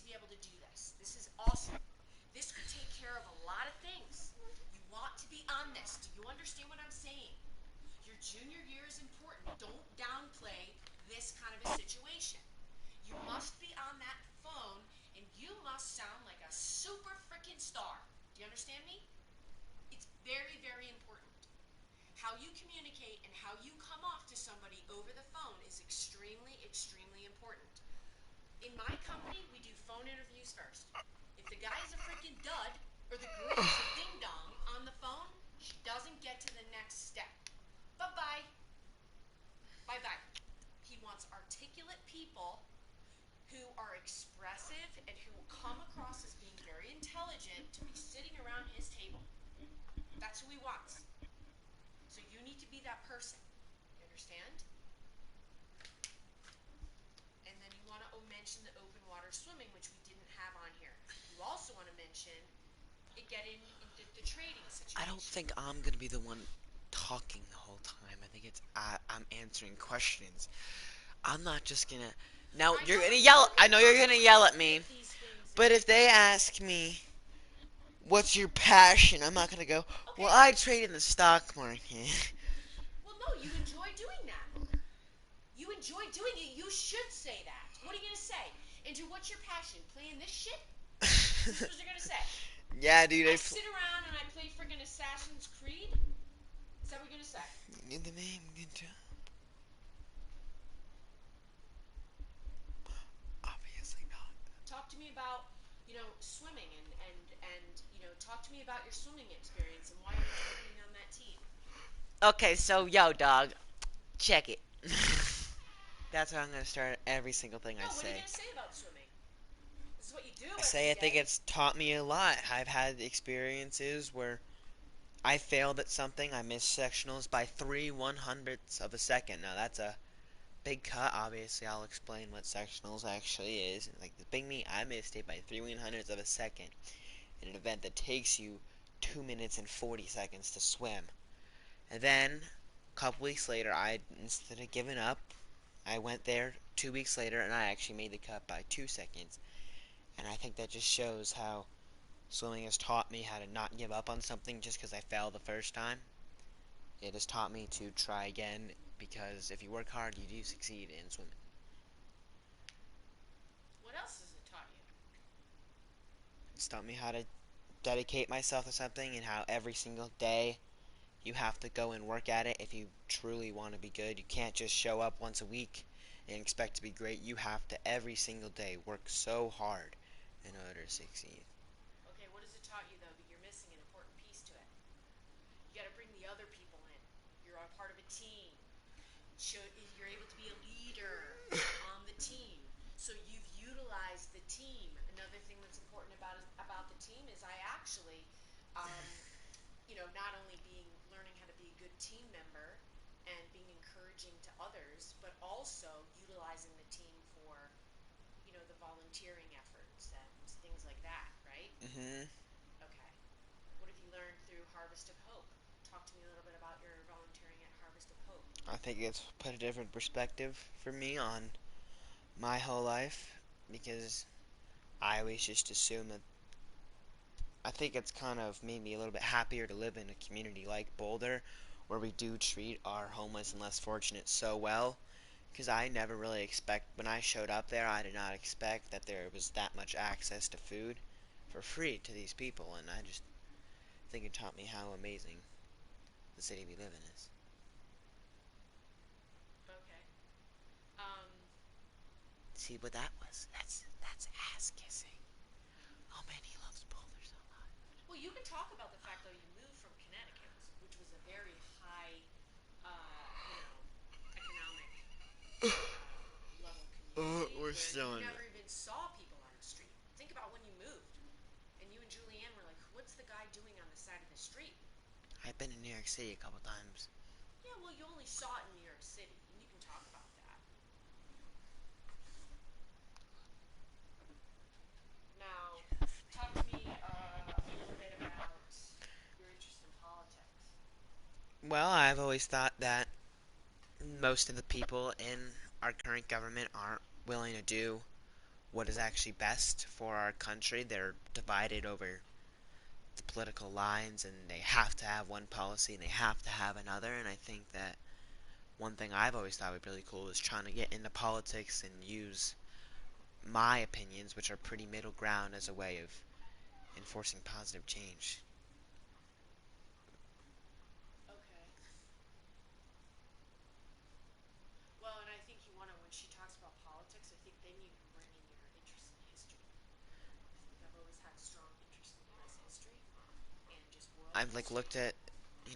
Speaker 4: to be able to do this. This is awesome. This could take care of a lot of things. You want to be on this. Do you understand what I'm saying? Your junior year is important. Don't downplay this kind of a situation. You must be on that phone, and you must sound like a super freaking star. Do you understand me? It's very, very important. How you communicate and how you come off to somebody over the phone is extremely, extremely important. In my company, we do phone interviews first. If the guy is a freaking dud, or the girl is a ding-dong on the phone, she doesn't get to the next step. Bye-bye. Bye-bye. He wants articulate people who are expressive and who will come across as being very intelligent to be sitting around his table. That's who he wants. So you need to be that person. You understand? And then you want to mention the open water swimming, which we didn't have on here. You also want to mention getting into the trading situation.
Speaker 18: I don't think I'm gonna be the one talking the whole time. I think it's I'm answering questions. I'm not just gonna. Now you're gonna yell. I know you're gonna yell at me, but if they ask me, "What's your passion?" I'm not gonna go. Well, I trade in the stock market.
Speaker 4: Well, no, you enjoy doing that. You enjoy doing it. You should say that. What are you gonna say? Andrew, what's your passion? Playing this shit? This is what you're gonna say.
Speaker 18: Yeah, dude.
Speaker 4: I sit around and I play friggin' Assassin's Creed? Is that what you're gonna say?
Speaker 18: Need the name. Good job. Obviously not.
Speaker 4: Talk to me about, swimming and talk to me about your swimming experience and why you enjoy being on that team.
Speaker 18: Okay, so yo, dog, check it. That's how I'm gonna start every single thing I say.
Speaker 4: What are you gonna say about swimming? This is what you do.
Speaker 18: I think it's taught me a lot. I've had experiences where I failed at something. I missed sectionals by 3/100ths of a second. Now that's a big cut. Obviously, I'll explain what sectionals actually is. Like the big meet, I missed it by 3/100ths of a second in an event that takes you 2 minutes and 40 seconds to swim. And then a couple weeks later, instead of giving up, I went there 2 weeks later and I actually made the cut by 2 seconds. And I think that just shows how swimming has taught me how to not give up on something just because I failed the first time. It has taught me to try again, because if you work hard, you do succeed in swimming.
Speaker 4: What else has it taught you?
Speaker 18: It's taught me how to dedicate myself to something and how every single day you have to go and work at it if you truly want to be good. You can't just show up once a week and expect to be great. You have to every single day work so hard in order to succeed.
Speaker 4: Okay, what has it taught you, though, that you're missing an important piece to it? You gotta bring the other people in. You're a part of a team. You're able to be a leader on the team. So you've utilized the team. Another thing that's important about the team is I actually, not only learning how to be a good team member and being encouraging to others, but also utilizing the team for, the volunteering efforts and things like that, right?
Speaker 18: Mm-hmm.
Speaker 4: Okay. What have you learned through Harvest of Hope? Talk to me a little bit about your volunteering at Harvest of Hope.
Speaker 18: I think it's put a different perspective for me on my whole life, because I always just assume that I think it's kind of made me a little bit happier to live in a community like Boulder, where we do treat our homeless and less fortunate so well. Because I never really when I showed up there, I did not expect that there was that much access to food for free to these people, and I just think it taught me how amazing the city we live in is.
Speaker 4: Okay.
Speaker 18: See what that was? That's ass kissing. Oh man, he loves Boulder so much.
Speaker 4: Well, you can talk about the fact, though, you moved from Connecticut, which was a very high, economic level community.
Speaker 18: We're still
Speaker 4: you
Speaker 18: in
Speaker 4: never even saw people on the street. Think about when you moved, and you and Julianne were like, "What's the guy doing on the side of the street?"
Speaker 18: I've been in New York City a couple times.
Speaker 4: Yeah, well, you only saw it in New York City, and you can talk about that. Now, talk to me a little bit about your interest in politics.
Speaker 18: Well, I've always thought that most of the people in our current government aren't willing to do what is actually best for our country. They're divided over the political lines, and they have to have one policy and they have to have another. And I think that one thing I've always thought would be really cool is trying to get into politics and use my opinions, which are pretty middle ground, as a way of enforcing positive change.
Speaker 4: Okay. Well, and I think you want to, when she talks about politics, I think then you can bring in your interest in history. I think I've always had a strong interest in U.S. history and just world
Speaker 18: I've
Speaker 4: history.
Speaker 18: looked at,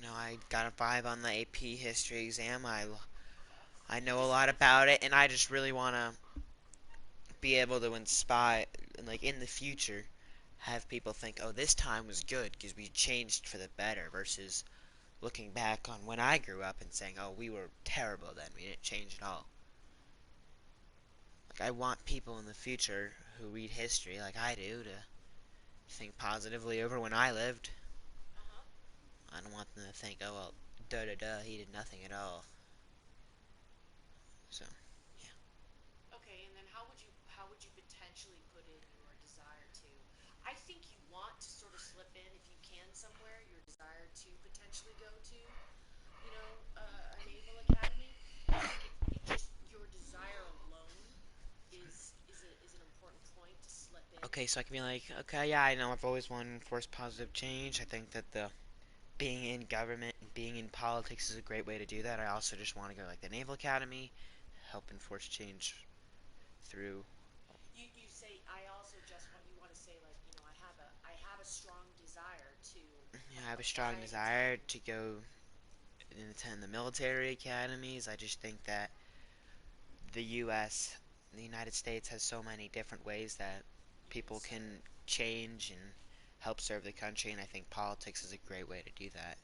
Speaker 18: I got a 5 on the AP history exam. I know a lot about it, and I just really want to be able to inspire, like in the future, have people think, oh, this time was good because we changed for the better, versus looking back on when I grew up and saying, oh, we were terrible then, we didn't change at all. Like, I want people in the future who read history like I do to think positively over when I lived. I don't want them to think, oh, well, duh, he did nothing at all. So, yeah.
Speaker 4: Okay, and then how would you potentially put in your desire to? I think you want to sort of slip in, if you can, somewhere your desire to potentially go to, a naval academy. I think it just your desire alone is an important point to slip in.
Speaker 18: Okay, so I can be like, okay, yeah, I know I've always wanted to enforce positive change. I think that the being in government and being in politics is a great way to do that. I also just want to go like the Naval Academy, help enforce change through.
Speaker 4: You say I also just want you want to say like I have a strong desire to.
Speaker 18: Yeah, I have a strong desire to go and attend the military academies. I just think that the U.S., the United States, has so many different ways that people can change and help serve the country, and I think politics is a great way to do that.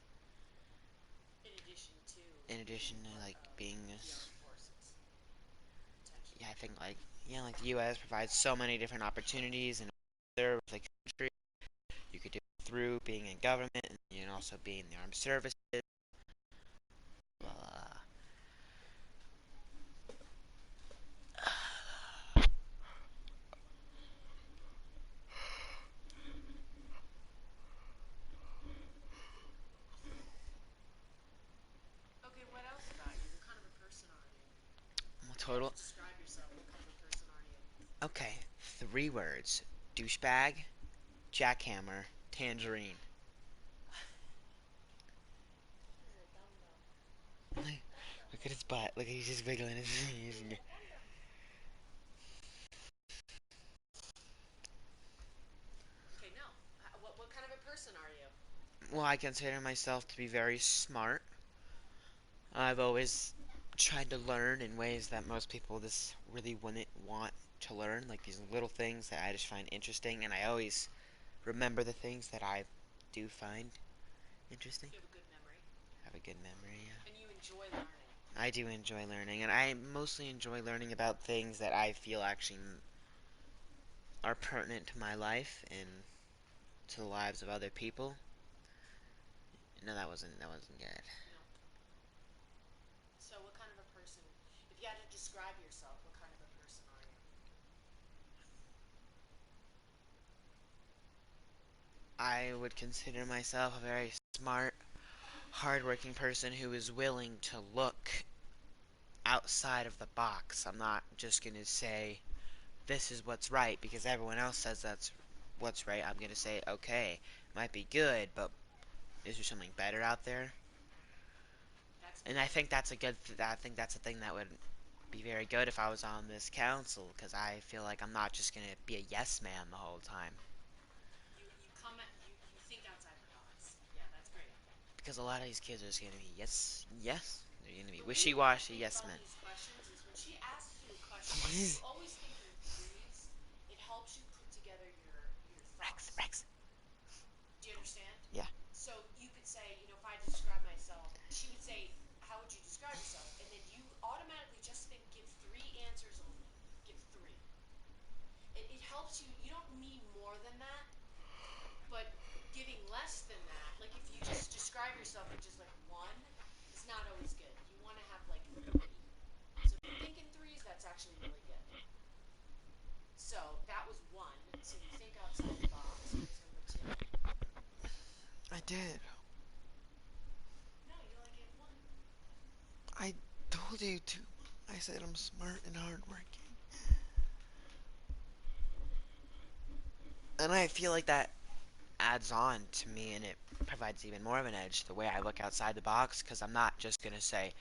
Speaker 18: In addition to like being, yeah, I think like the U.S. provides so many different opportunities and serve the country. You could do it through being in government and also being in the armed services.
Speaker 4: Okay, what else about you? What kind of a person are you?
Speaker 18: Total.
Speaker 4: Describe yourself. What kind of a person are you?
Speaker 18: Okay, 3 words: douchebag, jackhammer, tangerine. Look at his butt. Look, he's just wiggling his knees.
Speaker 4: Okay, no. What kind of a person are you?
Speaker 18: Well, I consider myself to be very smart. I've always tried to learn in ways that most people just really wouldn't want to learn, like these little things that I just find interesting, and I always remember the things that I do find interesting.
Speaker 4: You have a good memory.
Speaker 18: I have a good memory, yeah.
Speaker 4: And you enjoy learning.
Speaker 18: I do enjoy learning, and I mostly enjoy learning about things that I feel actually are pertinent to my life and to the lives of other people. No, that wasn't good.
Speaker 4: No. So what kind of a person, if you had to describe yourself, what kind of a person are you?
Speaker 18: I would consider myself a very smart, hardworking person who is willing to look outside of the box. I'm not just going to say this is what's right because everyone else says that's what's right. I'm going to say, okay, might be good, but is there something better out there? And I think that's I think that's a thing that would be very good if I was on this council, because I feel like I'm not just going to be a yes man the whole time.
Speaker 4: You think outside the box. Yeah, that's great.
Speaker 18: Because a lot of these kids are just going to be yes. They're going to be wishy-washy yes men.
Speaker 4: These questions is when she asks you a question, you always think in threes. It helps you put together your thoughts.
Speaker 18: Rex.
Speaker 4: Do you understand?
Speaker 18: Yeah.
Speaker 4: So you could say, if I describe myself, she would say, how would you describe yourself? And then you automatically just think, give 3 answers only. Give 3. It helps you. You don't need more than that. But giving less than that, like if you just describe yourself with just like 1, is not always good. You want to have like 3. So if you think in threes, that's actually really good. So
Speaker 18: did. I told you to. I said I'm smart and hardworking. And I feel like that adds on to me and it provides even more of an edge the way I look outside the box, because I'm not just going to say,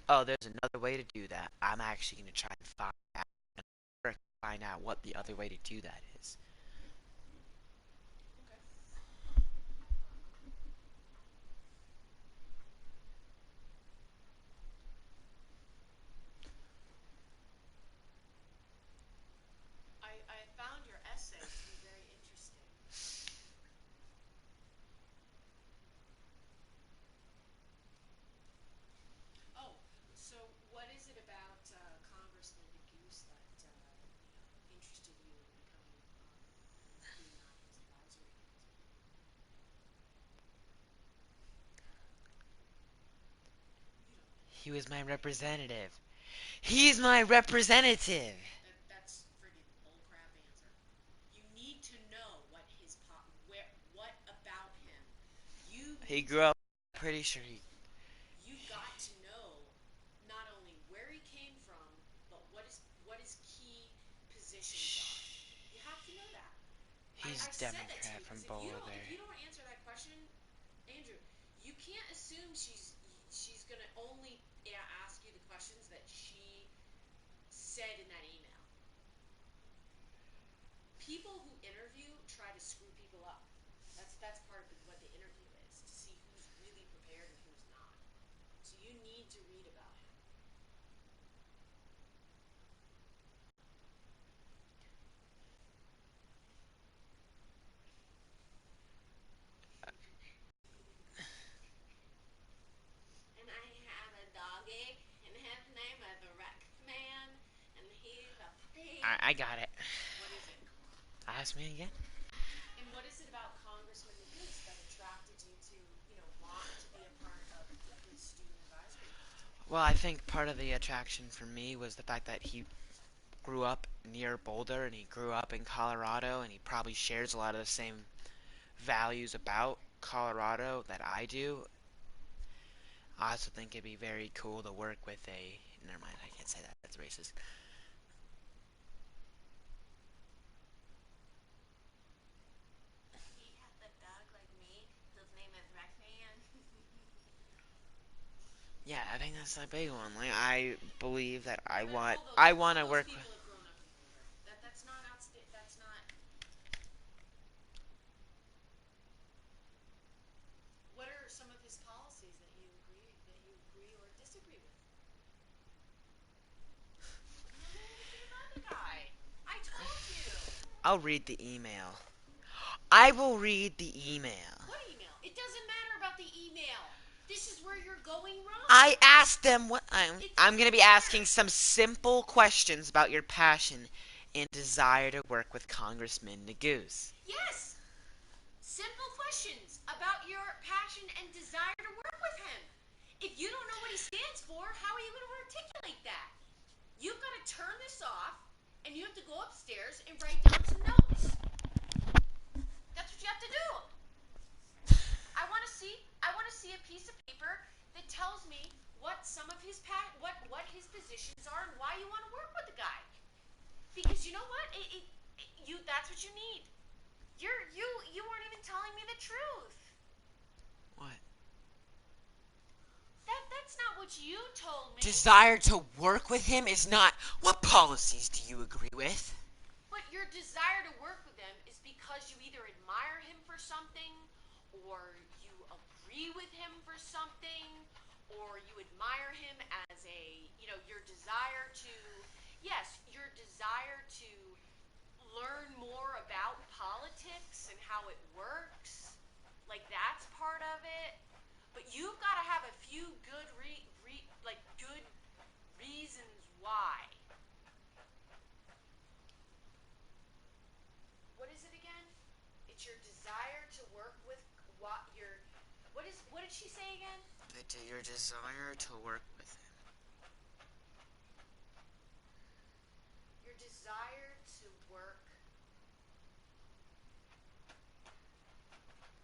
Speaker 18: oh, there's another way to do that. I'm actually going to try and find out what the other way to do that is.
Speaker 4: I found your essay to be very interesting. Oh, so what is it about Congressman Goose that interested you in becoming being on his advisory council?
Speaker 18: He was my representative. He's my representative.
Speaker 4: That's friggin' bullcrap answer. You need to know what what about him.
Speaker 18: He grew up. Pretty sure he.
Speaker 4: You've got to know not only where he came from, but what his key positions are. You have to know that.
Speaker 18: He's
Speaker 4: I said that to
Speaker 18: Democrat
Speaker 4: you
Speaker 18: from
Speaker 4: because
Speaker 18: Boulder.
Speaker 4: if you don't answer that question, Andrew, you can't assume she's gonna only ask you the questions that she said in that email. People who interview try to screw people up. That's part of what the interview is, to see who's really prepared and who's not. So you need to read about him. And I have a doggy, and his name is Rexman, and he's a pig.
Speaker 18: I got it.
Speaker 4: What is it?
Speaker 18: Ask me again.
Speaker 4: And what is it about Congressman Goose that attracted you to, want to be a part of his student advisory council?
Speaker 18: Well, I think part of the attraction for me was the fact that he grew up near Boulder and he grew up in Colorado, and he probably shares a lot of the same values about Colorado that I do. I also think it'd be very cool to work with a... Never mind, I can't say that. That's racist.
Speaker 4: He has a dog like me, whose name is Rexman.
Speaker 18: Yeah, I think that's a big one. Like, I believe that I
Speaker 4: But
Speaker 18: want to work with...
Speaker 4: people have grown up in Boulder. That's not that's not. What are some of his policies that you agree or disagree with? Look at another guy. I told you.
Speaker 18: I'll read the email. I will read the email.
Speaker 4: What email? It doesn't matter about the email. This is where you're going wrong.
Speaker 18: I asked them what I'm going to be asking some simple questions about your passion and desire to work with Congressman Goose.
Speaker 4: Yes. Simple questions about your passion and desire to work with him. If you don't know what he stands for, how are you going to articulate that? You've got to turn this off, and you have to go upstairs and write down some notes. That's what you have to do. I want to see a piece of paper that tells me what some of his what his positions are and why you want to work with the guy. Because you know what? That's what you need. You weren't even telling me the truth.
Speaker 18: What?
Speaker 4: That's not what you told me.
Speaker 18: Desire to work with him is not... What policies do you agree with?
Speaker 4: But your desire to work with him is because you either admire him for something, or you agree with him for something, or you admire him as your desire to... Yes, your desire to learn more about politics and how it works. Like, that's part of it. But you've got to have a few good good reasons why. What is it again? It's your desire to work with what did she say again?
Speaker 18: Your desire to work with him.
Speaker 4: Your desire to work.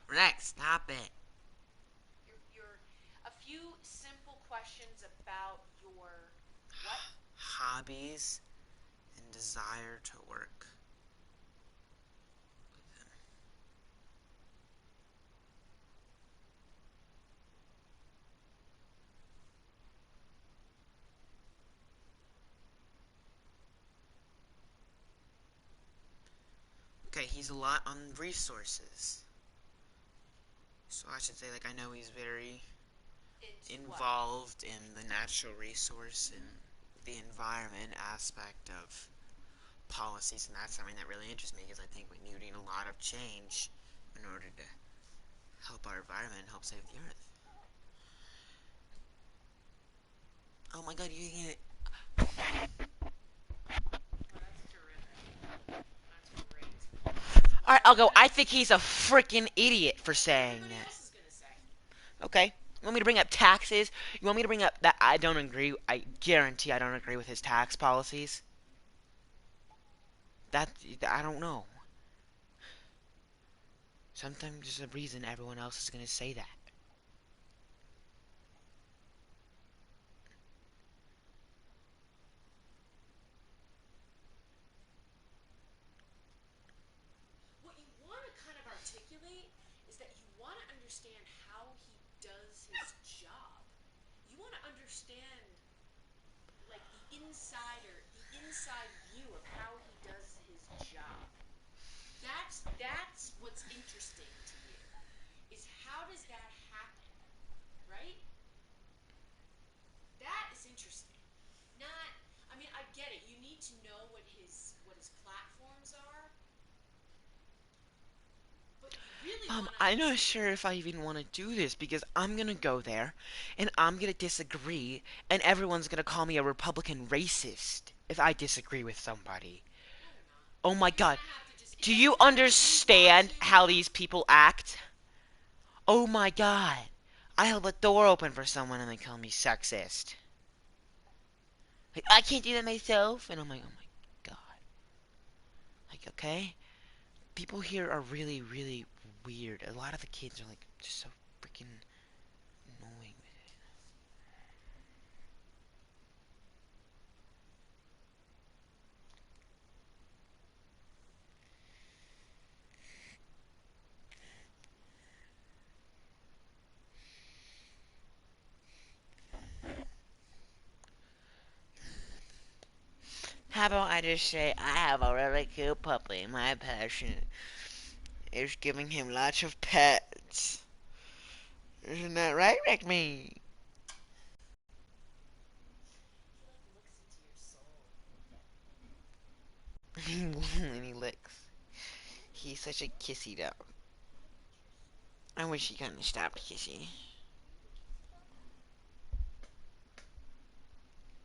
Speaker 18: Rex, stop it.
Speaker 4: questions about your what?
Speaker 18: Hobbies and desire to work with him. Okay, he's a lot on resources. So I should say, like, I know he's very involved in the natural resource and the environment aspect of policies, and that's something that really interests me, because I think we need a lot of change in order to help our environment and help save the earth. Oh my god, you can... Alright, I'll go. I think he's a freaking idiot for saying that. Okay. You want me to bring up taxes? You want me to bring up that I don't agree? I guarantee I don't agree with his tax policies. I don't know. Sometimes there's a reason everyone else is gonna say that.
Speaker 4: What you want to kind of articulate is that you want to understand how he does his job. You want to understand, like, the inside view of how he does his job. That's what's interesting to you. Is how does that happen, right? That is interesting. Not, I mean, I get it. You need to know what his platforms are. But you really want to
Speaker 18: I'm not sure if I even want to do this, because I'm gonna go there, and I'm gonna disagree, and everyone's gonna call me a Republican racist if I disagree with somebody. Oh my god. Do you understand how these people act? Oh my god. I held the door open for someone and they call me sexist. Like, I can't do that myself. And I'm like, oh my god. Like, okay? People here are really, really weird. A lot of the kids are like just so freaking annoying with it. How about I just say, I have a really cute puppy. My passion is giving him lots of pets. Isn't that right, Rickme? And he licks. He's such a kissy dog. I wish he kind of stopped kissing.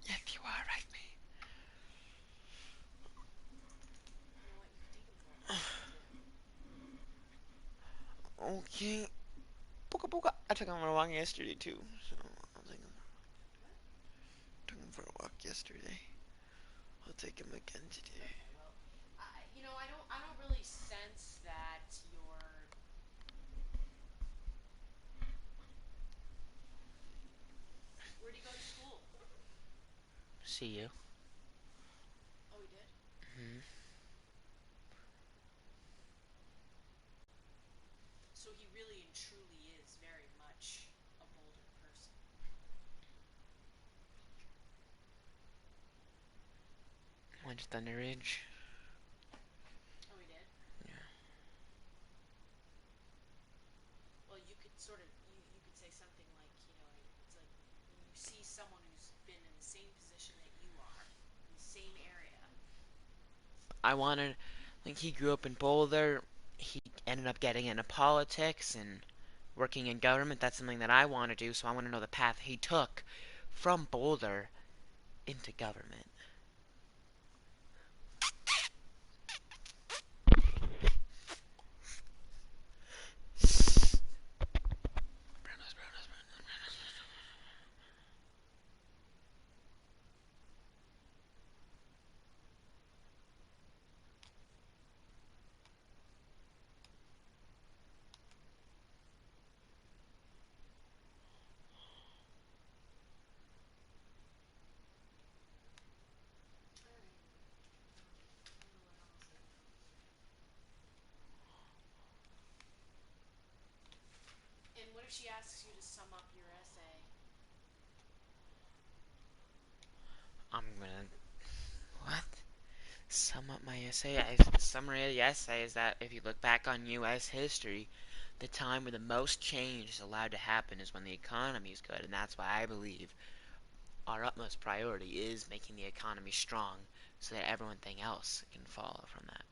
Speaker 18: Yes, you are, right, me. Okay. Booga booga. I took him on a walk yesterday too. So I'll take him. Took him for a walk yesterday. I'll take him again today.
Speaker 4: you know, I don't really sense that you're. Where'd he go to school?
Speaker 18: See you.
Speaker 4: Oh, he did?
Speaker 18: Hmm.
Speaker 4: So he really and truly is very much a Boulder person.
Speaker 18: Went to Thunder Ridge.
Speaker 4: Oh, he did?
Speaker 18: Yeah.
Speaker 4: Well, you could sort of, you could say something like, you know, it's like when you see someone who's been in the same position that you are, in the same area.
Speaker 18: I wanted, like, he grew up in Boulder. He ended up getting into politics and working in government. That's something that I want to do, so I want to know the path he took from Boulder into government.
Speaker 4: if she asks you to sum up your essay?
Speaker 18: I'm gonna... What? Sum up my essay? The summary of the essay is that if you look back on U.S. history, the time where the most change is allowed to happen is when the economy is good, and that's why I believe our utmost priority is making the economy strong so that everything else can follow from that.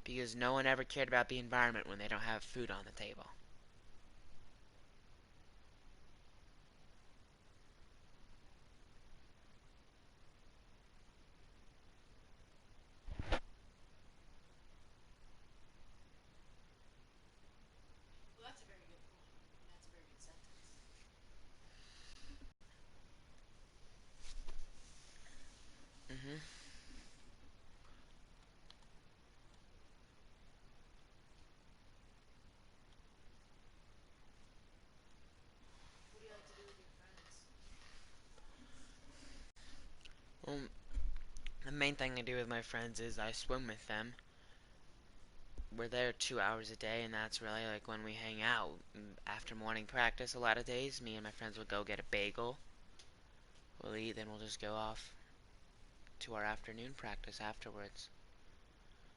Speaker 18: Because no one ever cared about the environment when they don't have food on the table.
Speaker 4: Well, that's a very good point, and that's a very good sentence.
Speaker 18: Mm-hmm.
Speaker 4: What do you like to do with your friends?
Speaker 18: Well, the main thing I do with my friends is I swim with them. We're there 2 hours a day, and that's really like when we hang out. After morning practice, a lot of days, me and my friends will go get a bagel. We'll eat, then we'll just go off to our afternoon practice afterwards.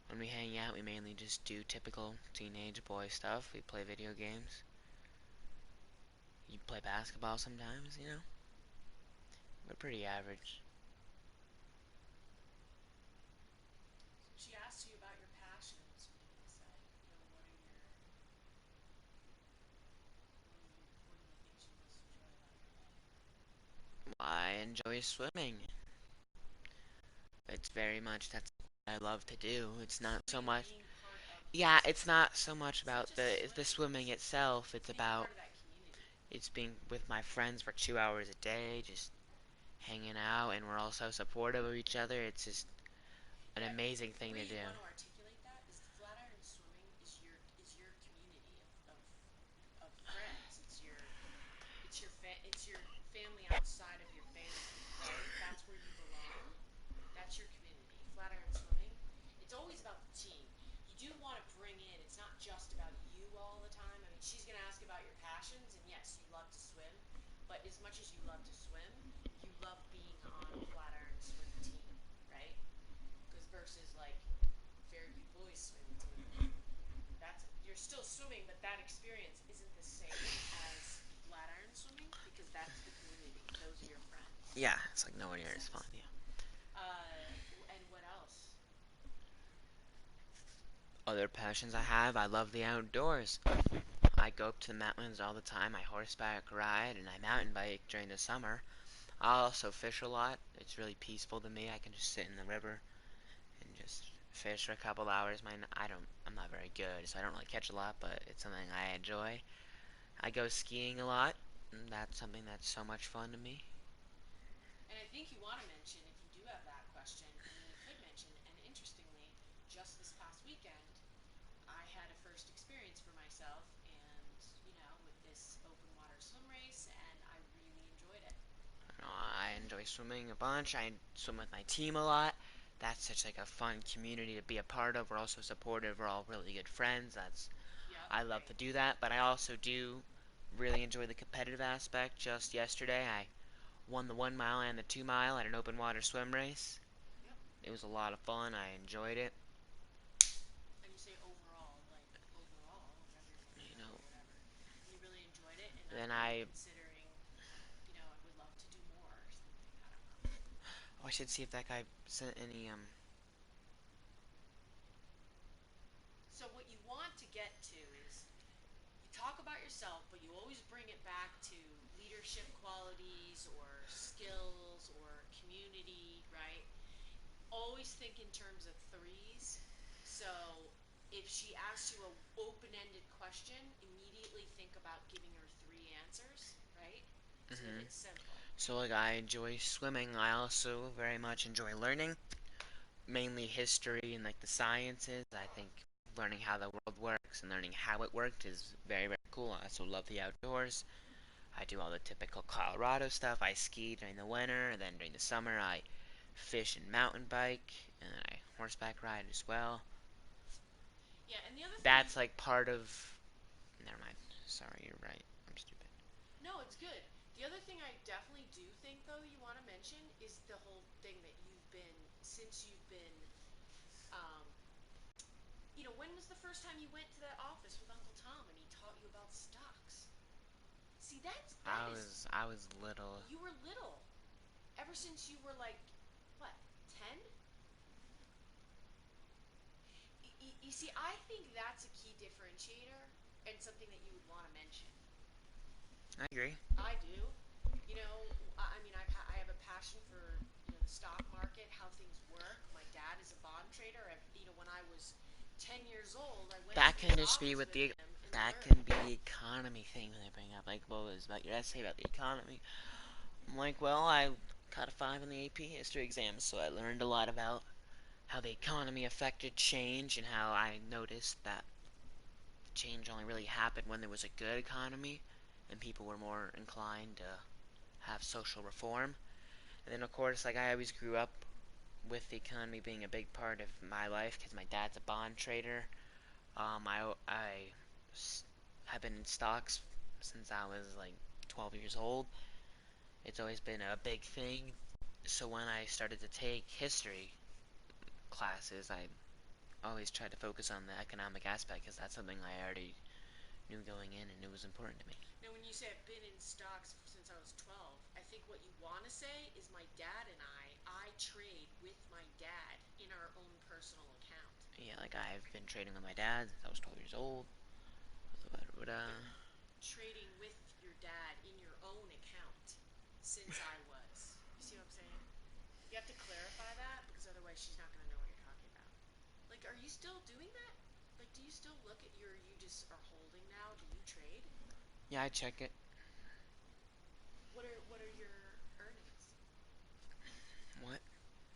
Speaker 18: When we hang out, we mainly just do typical teenage boy stuff. We play video games. You play basketball sometimes, you know? We're pretty average.
Speaker 4: She asked you about your passions for the essay. You know, what are the things you most enjoy about your life?
Speaker 18: I enjoy swimming. It's very much that's what I love to do. It's not so much. Yeah, it's not so much about the swimming itself. It's about it's being with my friends for 2 hours a day, just hanging out, and we're all so supportive of each other. It's just an amazing thing to do.
Speaker 4: The way you want to articulate that is Flatiron Swimming is your community of friends. It's your family outside of your family, right? That's where you belong. That's your community. Flatiron Swimming. It's always about the team. You do want to bring in. It's not just about you all the time. I mean, she's gonna ask about your passions, and yes, you love to swim. But as much as you love to swim, you love being on a Flatiron swim team, right? Because versus like Fairview Boys swim team, you're still swimming, but that experience isn't the same as Flatiron swimming because that's the community. Those are your friends.
Speaker 18: Yeah, it's like nowhere near as fun. Yeah.
Speaker 4: And what else?
Speaker 18: Other passions I have, I love the outdoors. I go up to the mountains all the time. I horseback ride and I mountain bike during the summer. I also fish a lot. It's really peaceful to me. I can just sit in the river and just fish for a couple hours. I'm not very good, so I don't really catch a lot, but it's something I enjoy. I go skiing a lot. And that's something that's so much fun to me.
Speaker 4: And I think you want to mention, if you do have that question, and then you could mention, and interestingly, just this past weekend, I had a first experience for myself, and with this open water swim race, and I really enjoyed it.
Speaker 18: I enjoy swimming a bunch. I swim with my team a lot. That's such like a fun community to be a part of. We're also supportive. We're all really good friends. I love to do that, but I also do really enjoy the competitive aspect. Just yesterday, I won the 1 mile and the 2 mile at an open water swim race.
Speaker 4: Yep.
Speaker 18: It was a lot of fun. I enjoyed it.
Speaker 4: And you say overall, like overall of everything, whatever. And you really enjoyed it, and
Speaker 18: Then
Speaker 4: I'm considering, I would love to do more or something. I don't know.
Speaker 18: Oh, I should see if that guy sent any
Speaker 4: So what you want to get to is you talk about yourself, but you always bring it back to leadership qualities or skills or community, right? Always think in terms of threes. So if she asks you an open-ended question, immediately think about giving her 3 answers, right? So that it's simple.
Speaker 18: So like I enjoy swimming. I also very much enjoy learning, mainly history and like the sciences. I think learning how the world works and learning how it worked is very, very cool. I also love the outdoors. I do all the typical Colorado stuff. I ski during the winter, and then during the summer I fish and mountain bike, and I horseback ride as well.
Speaker 4: Yeah, and the other thing
Speaker 18: that's like part of. Never mind. Sorry, you're right. I'm stupid.
Speaker 4: No, it's good. The other thing I definitely do think, though, you want to mention is the whole thing that since you've been, um, when was the first time you went to that office with Uncle Tom and he taught you about stocks? See,
Speaker 18: I was little.
Speaker 4: You were little. Ever since you were like, what, 10? You see, I think that's a key differentiator and something that you would want to mention.
Speaker 18: I agree.
Speaker 4: I do. I mean, I have a passion for the stock market, how things work. My dad is a bond trader. When I was 10 years old, I went
Speaker 18: That
Speaker 4: to
Speaker 18: can
Speaker 4: his
Speaker 18: just be
Speaker 4: office
Speaker 18: with
Speaker 4: with
Speaker 18: the.
Speaker 4: him and
Speaker 18: That
Speaker 4: learned.
Speaker 18: can be the economy thing they bring up. Like, what was about your essay about the economy? I'm like, well, I got a 5 on the AP history exam, so I learned a lot about how the economy affected change and how I noticed that change only really happened when there was a good economy and people were more inclined to have social reform. And then, of course, like I always grew up with the economy being a big part of my life because my dad's a bond trader. I have been in stocks since I was like 12 years old. It's always been a big thing. So when I started to take history classes, I always tried to focus on the economic aspect because that's something I already knew going in and it was important to me.
Speaker 4: Now, when you say I've been in stocks since I was 12, I think what you want to say is my dad and I trade with my dad in our own personal account.
Speaker 18: Yeah, like I've been trading with my dad since I was 12 years old.
Speaker 4: Trading with your dad in your own account since I was. You see what I'm saying? You have to clarify that because otherwise she's not going to know what you're talking about. Like, are you still doing that? Like, do you still look at you just are holding now? Do you trade?
Speaker 18: Yeah, I check it.
Speaker 4: What are your earnings?
Speaker 18: What?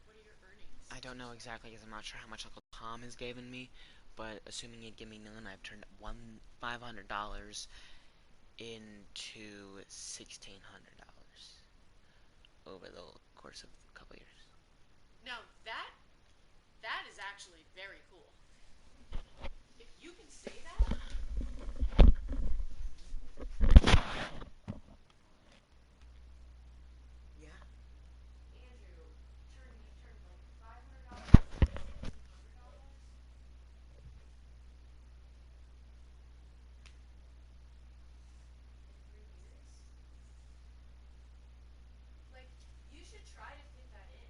Speaker 4: What are your earnings?
Speaker 18: I don't know exactly because I'm not sure how much Uncle Tom has given me, but assuming he'd give me none, I've turned $500 into $1,600 over the course of a couple years.
Speaker 4: Now that is actually very cool. If you can say that.
Speaker 18: Yeah.
Speaker 4: Andrew, you turned like $500 into $1,600 in 3 years. Like, you should try to fit that in.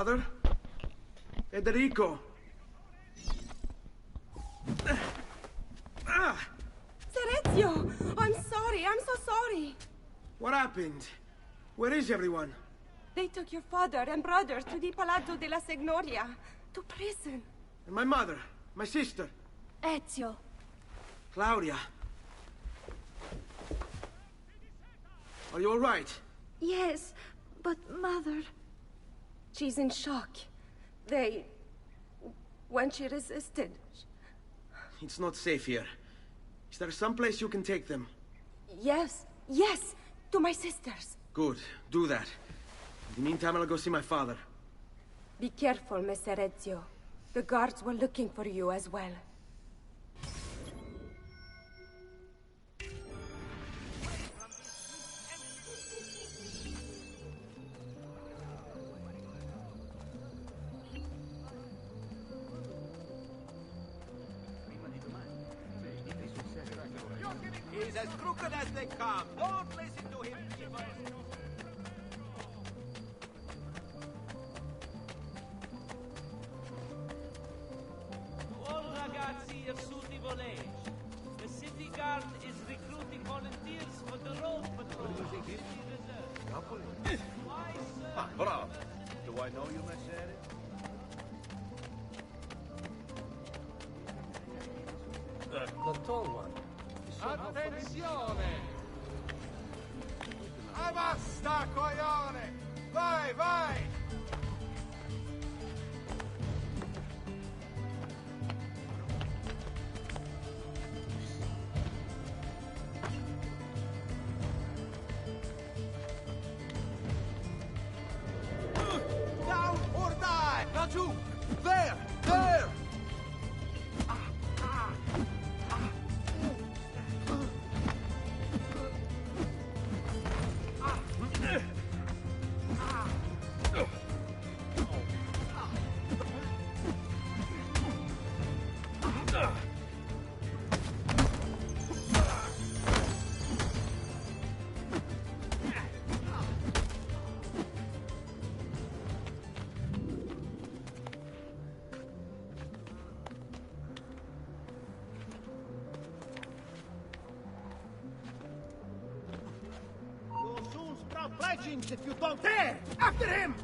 Speaker 5: Father? Federico!
Speaker 6: Ezio! I'm sorry, I'm so sorry.
Speaker 5: What happened? Where is everyone?
Speaker 6: They took your father and brother to the Palazzo della Signoria, to prison.
Speaker 5: And my mother, my sister.
Speaker 6: Ezio.
Speaker 5: Claudia. Are you all right?
Speaker 6: Yes, but Mother... She's in shock. When she resisted...
Speaker 5: It's not safe here. Is there some place you can take them?
Speaker 6: Yes, to my sisters.
Speaker 5: Good, do that. In the meantime, I'll go see my father.
Speaker 6: Be careful, Messer Ezio. The guards were looking for you as well.
Speaker 19: He's as crooked as they come. Don't listen to him, people.
Speaker 15: All ragazzi of suitable age. The city guard is recruiting volunteers for the road patrol. City reserve. Why, sir?
Speaker 12: Bravo. Do I know you, Messer?
Speaker 7: The tall one.
Speaker 12: Attenzione! Basta, coglione! Vai, vai!
Speaker 19: Down or die! Laggiù! There! There!
Speaker 12: You'll soon sprout legends if you don't dare! After him!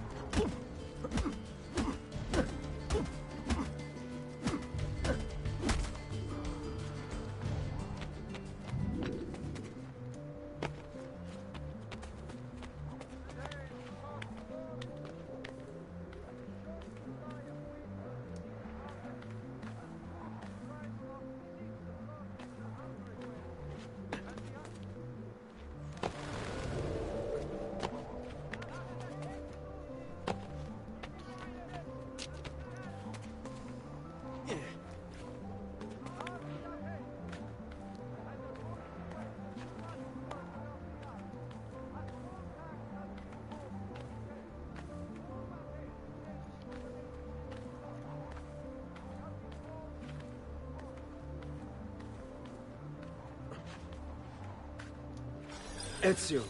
Speaker 5: Ezio.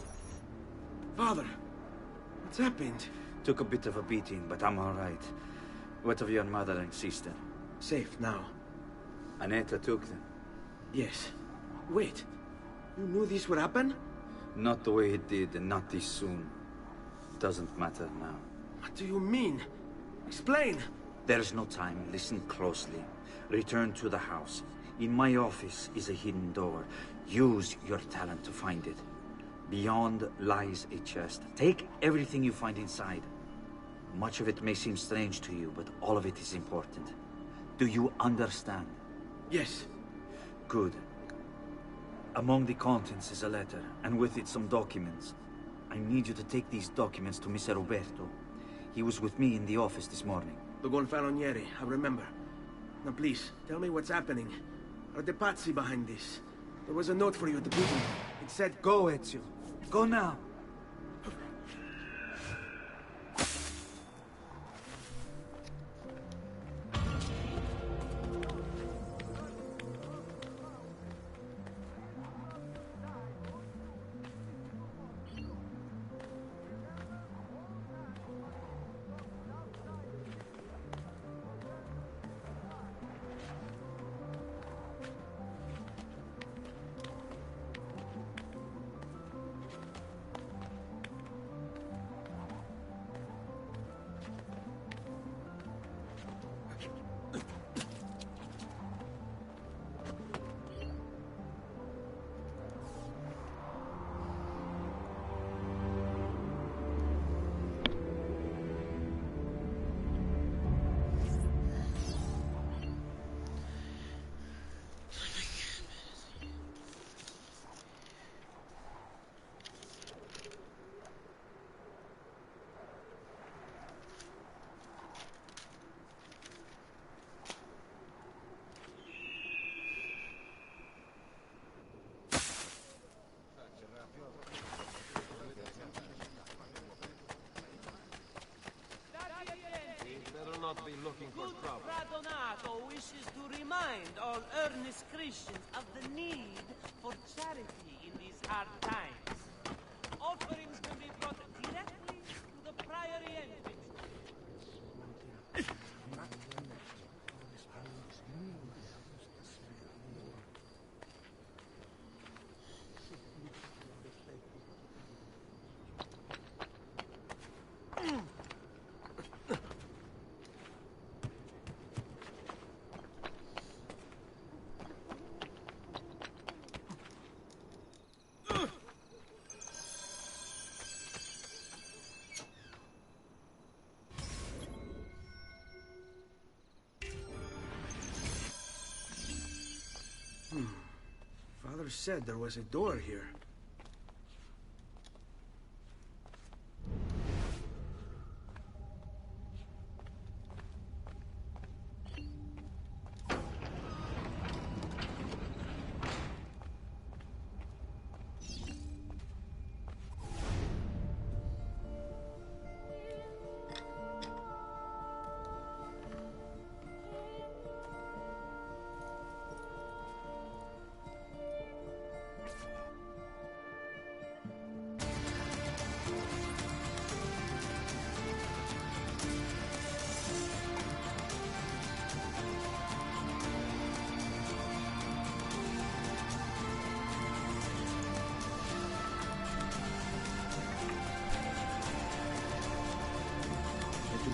Speaker 5: Father, what's happened?
Speaker 11: Took a bit of a beating, but I'm all right. What of your mother and sister?
Speaker 5: Safe now.
Speaker 11: Annetta took them.
Speaker 5: Yes. Wait. You knew this would happen?
Speaker 11: Not the way it did, and not this soon. Doesn't matter now.
Speaker 5: What do you mean? Explain.
Speaker 11: There's no time. Listen closely. Return to the house. In my office is a hidden door. Use your talent to find it. Beyond lies a chest. Take everything you find inside. Much of it may seem strange to you, but all of it is important. Do you understand?
Speaker 5: Yes.
Speaker 11: Good. Among the contents is a letter, and with it some documents. I need you to take these documents to Mr. Roberto. He was with me in the office this morning.
Speaker 5: The Gonfalonieri, I remember. Now please, tell me what's happening. Are the Pazzi behind this? There was a note for you at the beginning. It said, "Go, Ezio.
Speaker 11: Go now."
Speaker 12: not be looking for
Speaker 15: Good
Speaker 12: trouble.
Speaker 15: Fradonato wishes to remind all earnest Christians of the need for charity in these hard times. Offerings can be brought directly to the priory entrance.
Speaker 5: Father said there was a door here.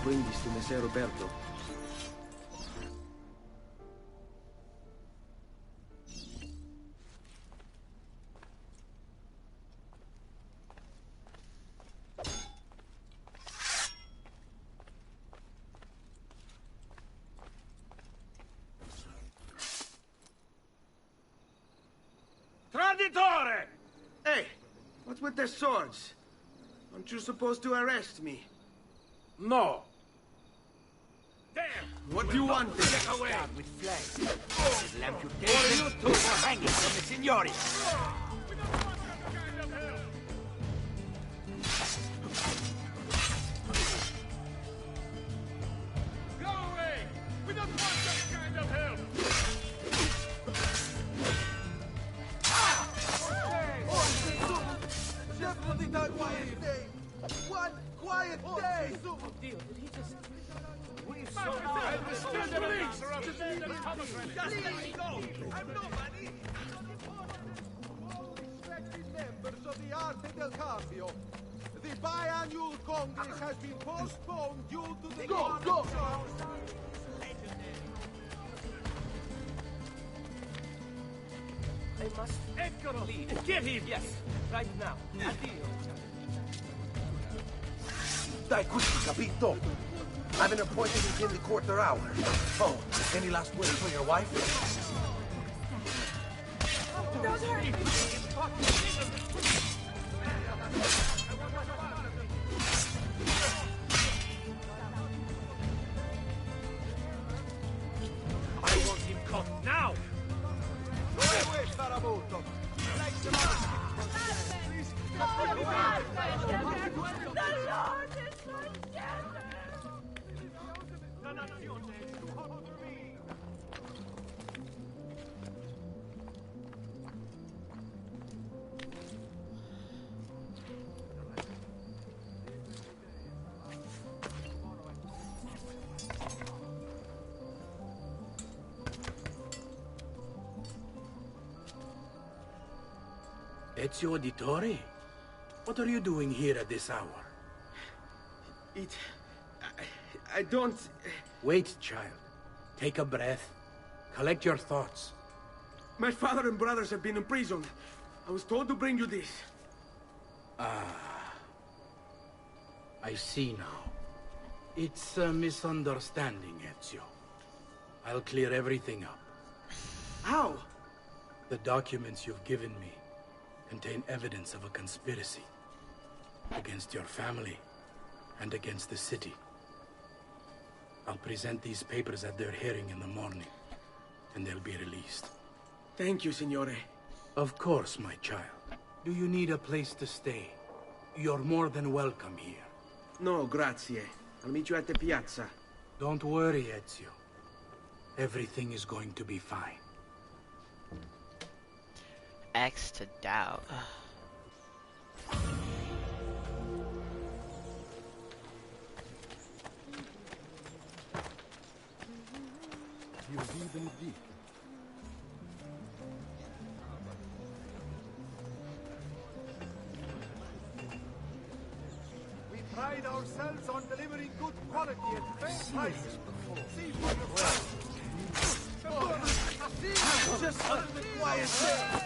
Speaker 5: Bring this to Messer Roberto.
Speaker 12: Traditore!
Speaker 5: Hey, what's with the swords? Aren't you supposed to arrest me?
Speaker 12: No.
Speaker 5: Damn! What do you want then?
Speaker 12: Get away!
Speaker 19: With flags. With amputation. Or you two for hanging from the signori.
Speaker 12: Go away! We don't want that kind of help!
Speaker 19: Definitely not quiet day. One quiet day.
Speaker 15: Dio, did he just...
Speaker 12: Just let me go!
Speaker 19: I'm nobody. Respected members of the Arte del Cambio, the biannual Congress has been postponed due to the... Go!
Speaker 15: I must...
Speaker 12: Eccolo! Get him!
Speaker 15: Yes, right now. Addio.
Speaker 14: Dai qui, capito? I've an appointment within the quarter hour. Oh, any last words for your wife?
Speaker 15: Don't hurt me!
Speaker 12: I want him caught now!
Speaker 19: Go away, Farabuto! Like the Please,
Speaker 16: Ezio Auditore? What are you doing here at this hour?
Speaker 5: I don't...
Speaker 16: Wait, child. Take a breath. Collect your thoughts.
Speaker 5: My father and brothers have been imprisoned. I was told to bring you this.
Speaker 16: Ah. I see now. It's a misunderstanding, Ezio. I'll clear everything up.
Speaker 5: How?
Speaker 16: The documents you've given me contain evidence of a conspiracy against your family and against the city. I'll present these papers at their hearing in the morning, and they'll be released.
Speaker 5: Thank you, Signore.
Speaker 16: Of course, my child. Do you need a place to stay? You're more than welcome here.
Speaker 5: No, grazie. I'll meet you at the piazza.
Speaker 16: Don't worry, Ezio. Everything is going to be fine.
Speaker 18: X to doubt.
Speaker 19: We pride ourselves on delivering good quality at fair prices. See for yourself.
Speaker 2: Just a little bit quiet there.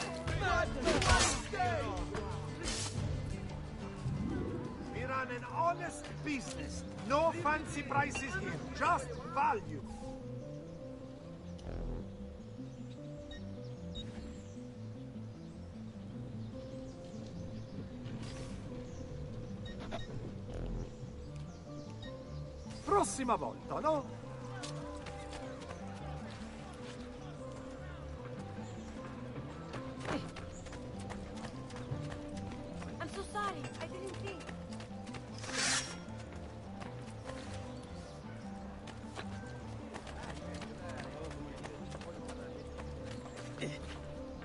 Speaker 19: We run an honest business. No fancy prices here, just value. Prossima volta, no?
Speaker 6: I'm so sorry. I didn't think.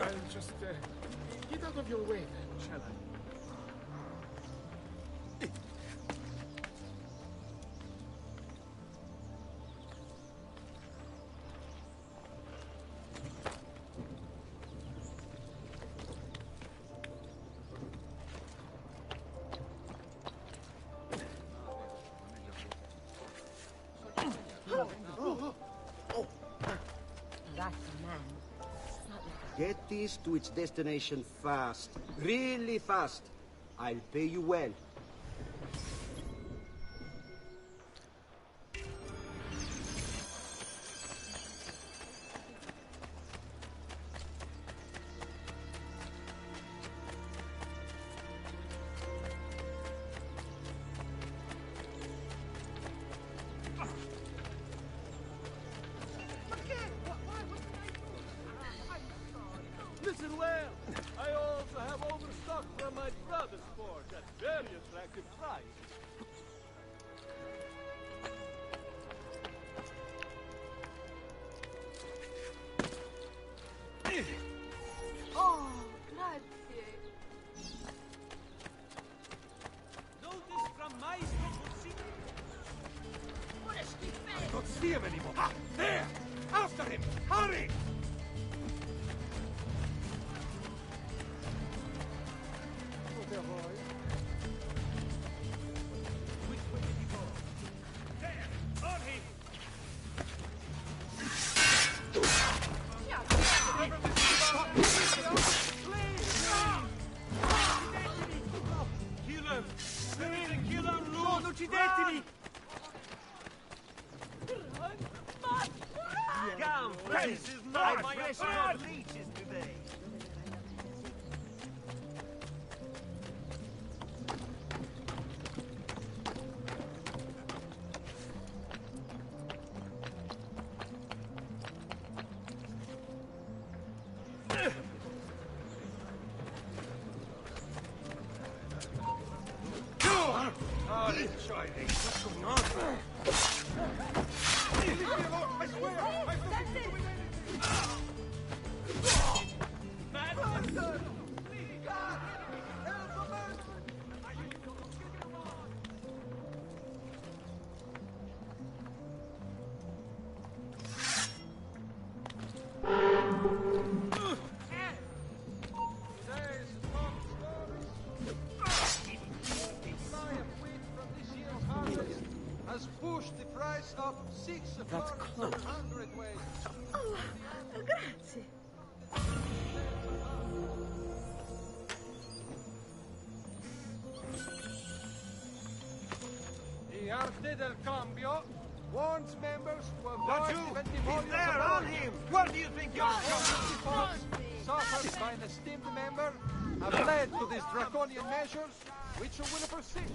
Speaker 12: I'll just get out of your way then, shall I?
Speaker 17: That's a man. Get this to its destination fast. Really fast. I'll pay you well.
Speaker 19: Listen well. I also have overstock from my brother's forge at very attractive price.
Speaker 6: Oh, grazie.
Speaker 15: Notice from Maestro Così.
Speaker 19: I don't see him anymore. Ah, there! After him! Hurry!
Speaker 15: Which way did he go? There! On him! Kill him! Everything kill him! Non uccideteli! Come, this is not my fresh leeches today.
Speaker 19: Oh, this shining. What's going on? Leave me alone, I swear! I've nothing to do with anything! Has pushed the price up 6 per hundredweight.
Speaker 6: Oh, grazie.
Speaker 19: The Arte del Cambio warns members to avoid
Speaker 15: you?
Speaker 19: ventimonials
Speaker 15: He's there,
Speaker 19: abroad.
Speaker 15: on him! Where do you think you're going?
Speaker 19: Suffered by an esteemed member have led to these draconian measures, which will persist.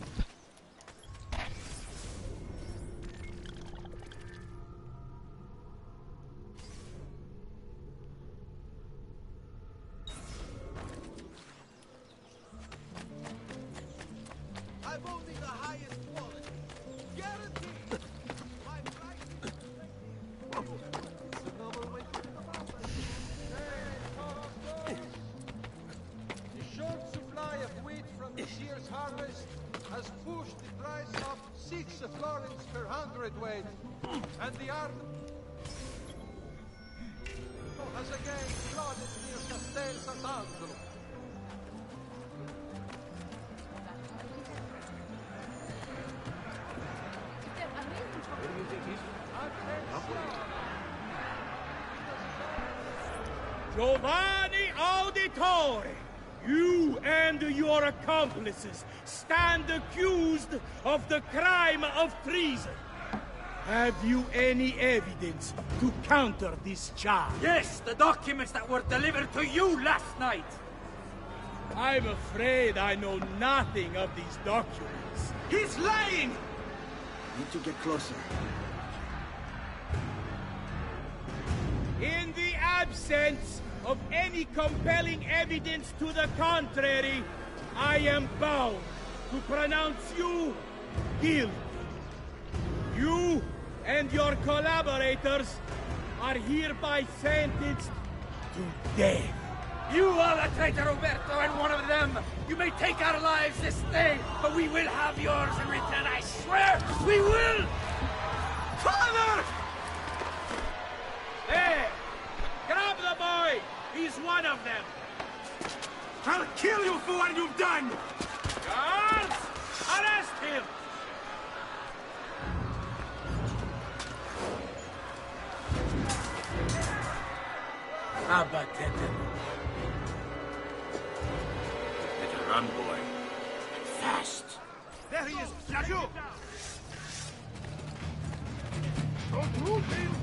Speaker 19: I'm only the highest quality. Guaranteed. My price
Speaker 12: has pushed the price up 6 florins per hundredweight, and the army has again flooded near Castel Sant'Angelo.
Speaker 13: Giovanni Auditore, you and your accomplices stand accused of the crime of treason. Have you any evidence to counter this charge?
Speaker 11: Yes, the documents that were delivered to you last night.
Speaker 13: I'm afraid I know nothing of these documents.
Speaker 5: He's lying!
Speaker 8: Need to get closer.
Speaker 13: In the absence of any compelling evidence to the contrary, I am bound to pronounce you guilty. You and your collaborators are hereby sentenced to death.
Speaker 11: You are the traitor, Roberto, and one of them. You may take our lives this day, but we will have yours in return, I swear! We will!
Speaker 5: Father!
Speaker 13: Hey! Grab the boy! He's one of them!
Speaker 5: I'll kill you for what you've done!
Speaker 13: Guards! Arrest him!
Speaker 16: Abatete.
Speaker 10: Better run, boy.
Speaker 16: Fast.
Speaker 12: There he is! Sergio! Don't move him!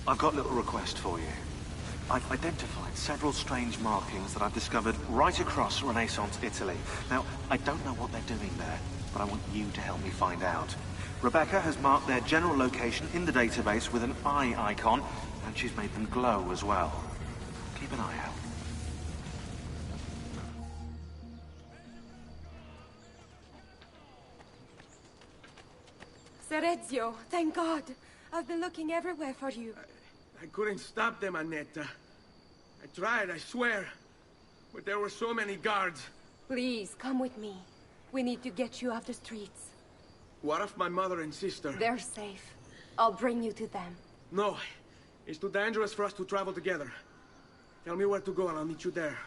Speaker 22: I've got a little request for you. I've identified several strange markings that I've discovered right across Renaissance Italy. Now, I don't know what they're doing there, but I want you to help me find out. Rebecca has marked their general location in the database with an eye icon, and she's made them glow as well. Keep an eye out.
Speaker 6: Sir Ezio, thank God. I've been looking everywhere for you.
Speaker 5: I couldn't stop them, Annetta. I tried, I swear. But there were so many guards.
Speaker 6: Please, come with me. We need to get you off the streets.
Speaker 5: What of my mother and sister?
Speaker 6: They're safe. I'll bring you to them.
Speaker 5: No. It's too dangerous for us to travel together. Tell me where to go and I'll meet you there.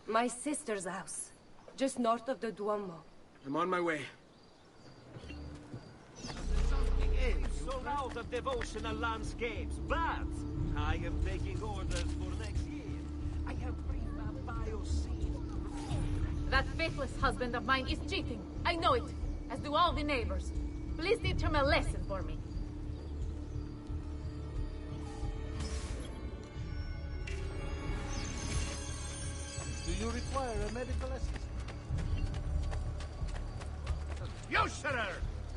Speaker 6: My sister's house. Just north of the Duomo.
Speaker 5: I'm on my way.
Speaker 12: Something else so
Speaker 15: sold out of devotional landscapes, but I am taking orders for next year. I have briefed a bio-seed.
Speaker 1: That faithless husband of mine is cheating. I know it, as do all the neighbors. Please teach him a lesson for me.
Speaker 12: Do you require a medical assistant?
Speaker 10: You, sir!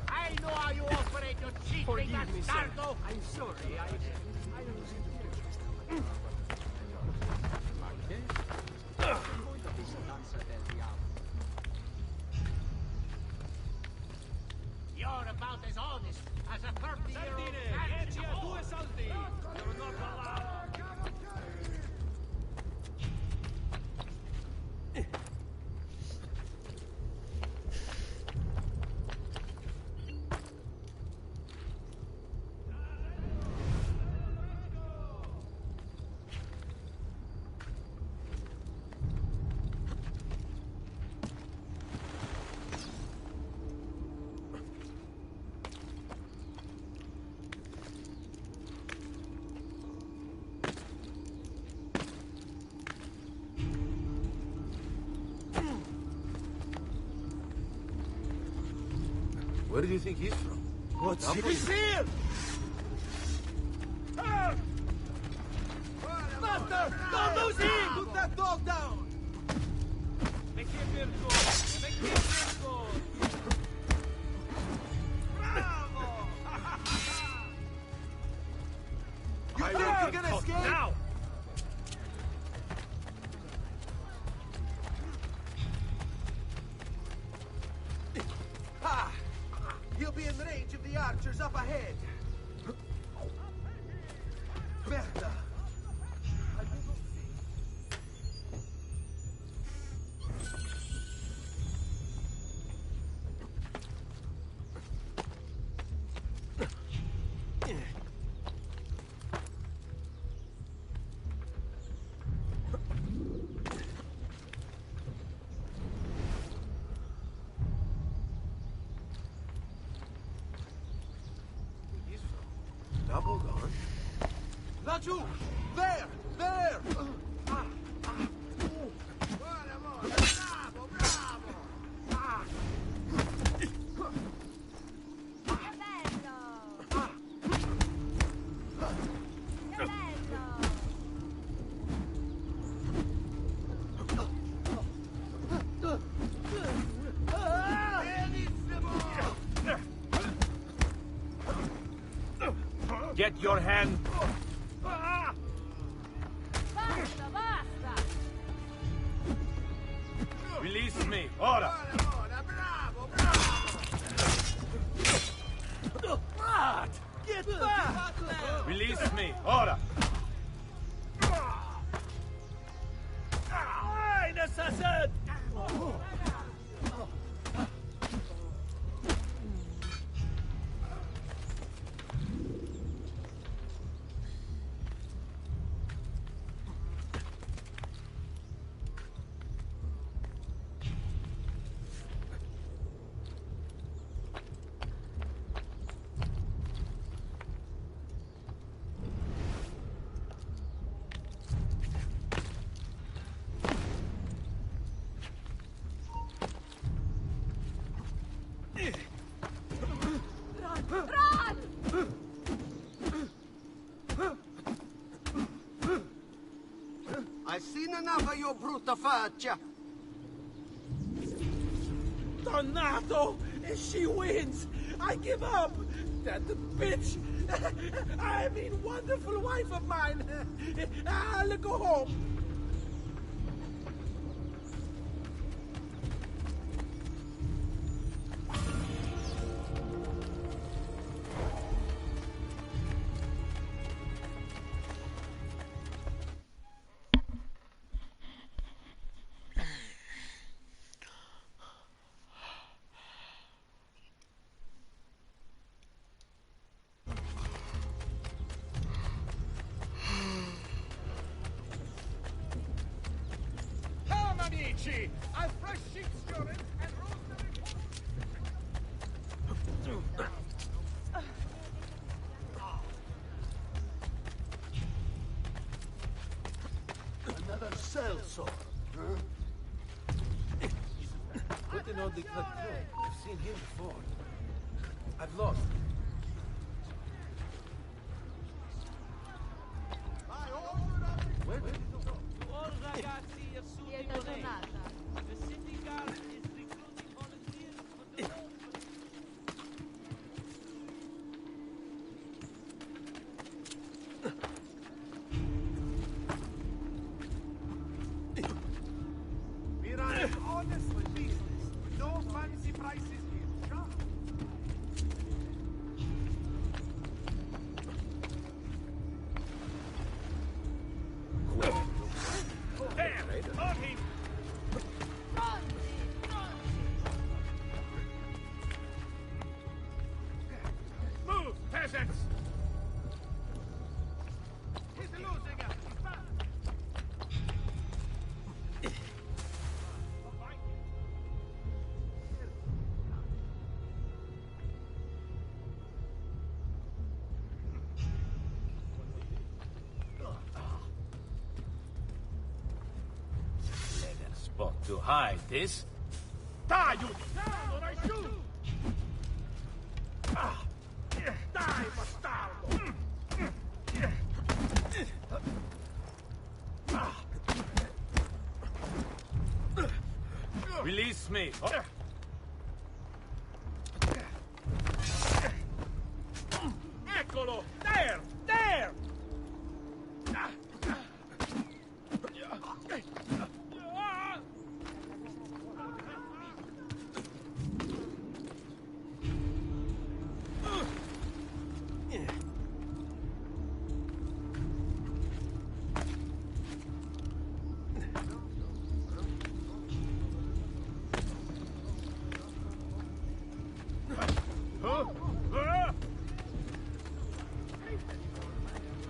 Speaker 10: I know how you operate your cheating,
Speaker 12: Forgive me, sir.
Speaker 10: bastardo!
Speaker 12: I'm sorry, I don't seem to be interested.
Speaker 10: You're about as honest as a 30-year-old
Speaker 15: Ezio, 2 soldi! You're not allowed.
Speaker 14: Where do you think he's from?
Speaker 12: What's
Speaker 14: Napoli?
Speaker 12: he's here!
Speaker 5: Master! Don't lose him! Put that dog down!
Speaker 15: Make him virtuoso! Make him virtuoso!
Speaker 5: You think you're gonna escape?
Speaker 15: Now!
Speaker 5: Ha! You'll be in range of the archers up ahead. Merda!
Speaker 14: Double gone.
Speaker 5: Laggiù! There! There!
Speaker 15: Get your hand.
Speaker 1: Basta, basta!
Speaker 15: Release me. Ora.
Speaker 5: Get back!
Speaker 15: Release me. Ora.
Speaker 5: Ein assassin!
Speaker 1: Run!
Speaker 17: I've seen enough of your brutta faccia.
Speaker 5: Donato! She wins! I give up! That bitch! I mean, wonderful wife of mine! I'll go home!
Speaker 12: Come, amici! A fresh sheep's urine and rosemary... well, sir. What an oddly cut cloak. I've seen him before. I've lost. Where did he go?
Speaker 15: All ragazzi of Sudimone. The city guard is recruiting volunteers for the role.
Speaker 12: We're on an honest business. No fancy prices here. Come.
Speaker 13: There! On him! Move, peasants!
Speaker 12: He's losing us. He's back.
Speaker 13: Better spot to hide this. Die, you! Down or I shoot! Die, bastardo! Release me! Eccolo! There! There!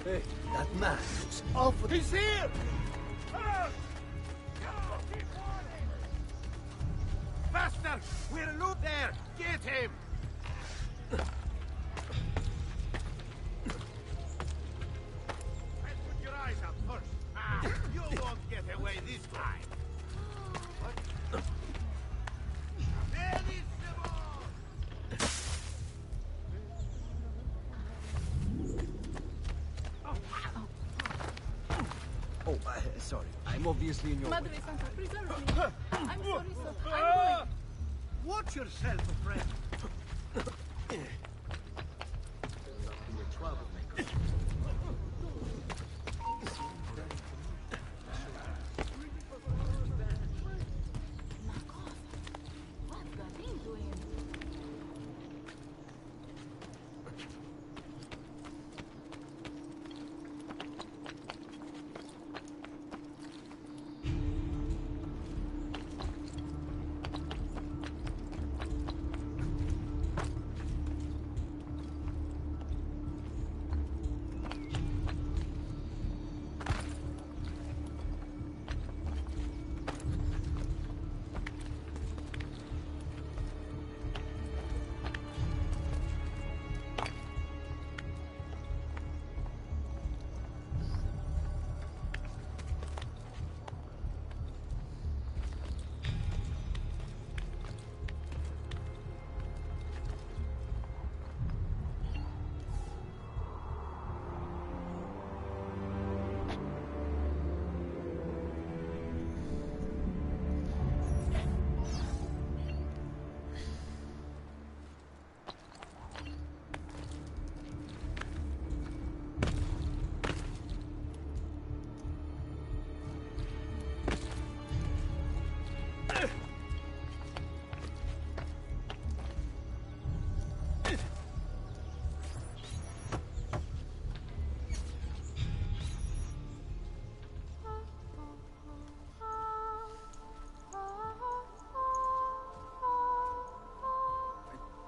Speaker 14: Hey, that man looks awful.
Speaker 13: He's here!
Speaker 12: Faster! We're loot there! Get him! Let's put your eyes out first. Ah, you won't get away this time. What?
Speaker 14: Oh, sorry. I'm obviously in your way.
Speaker 1: Madre Santa, preserve me. I'm sorry, sir. I'm going.
Speaker 12: Watch yourself, friend.
Speaker 1: What got into him?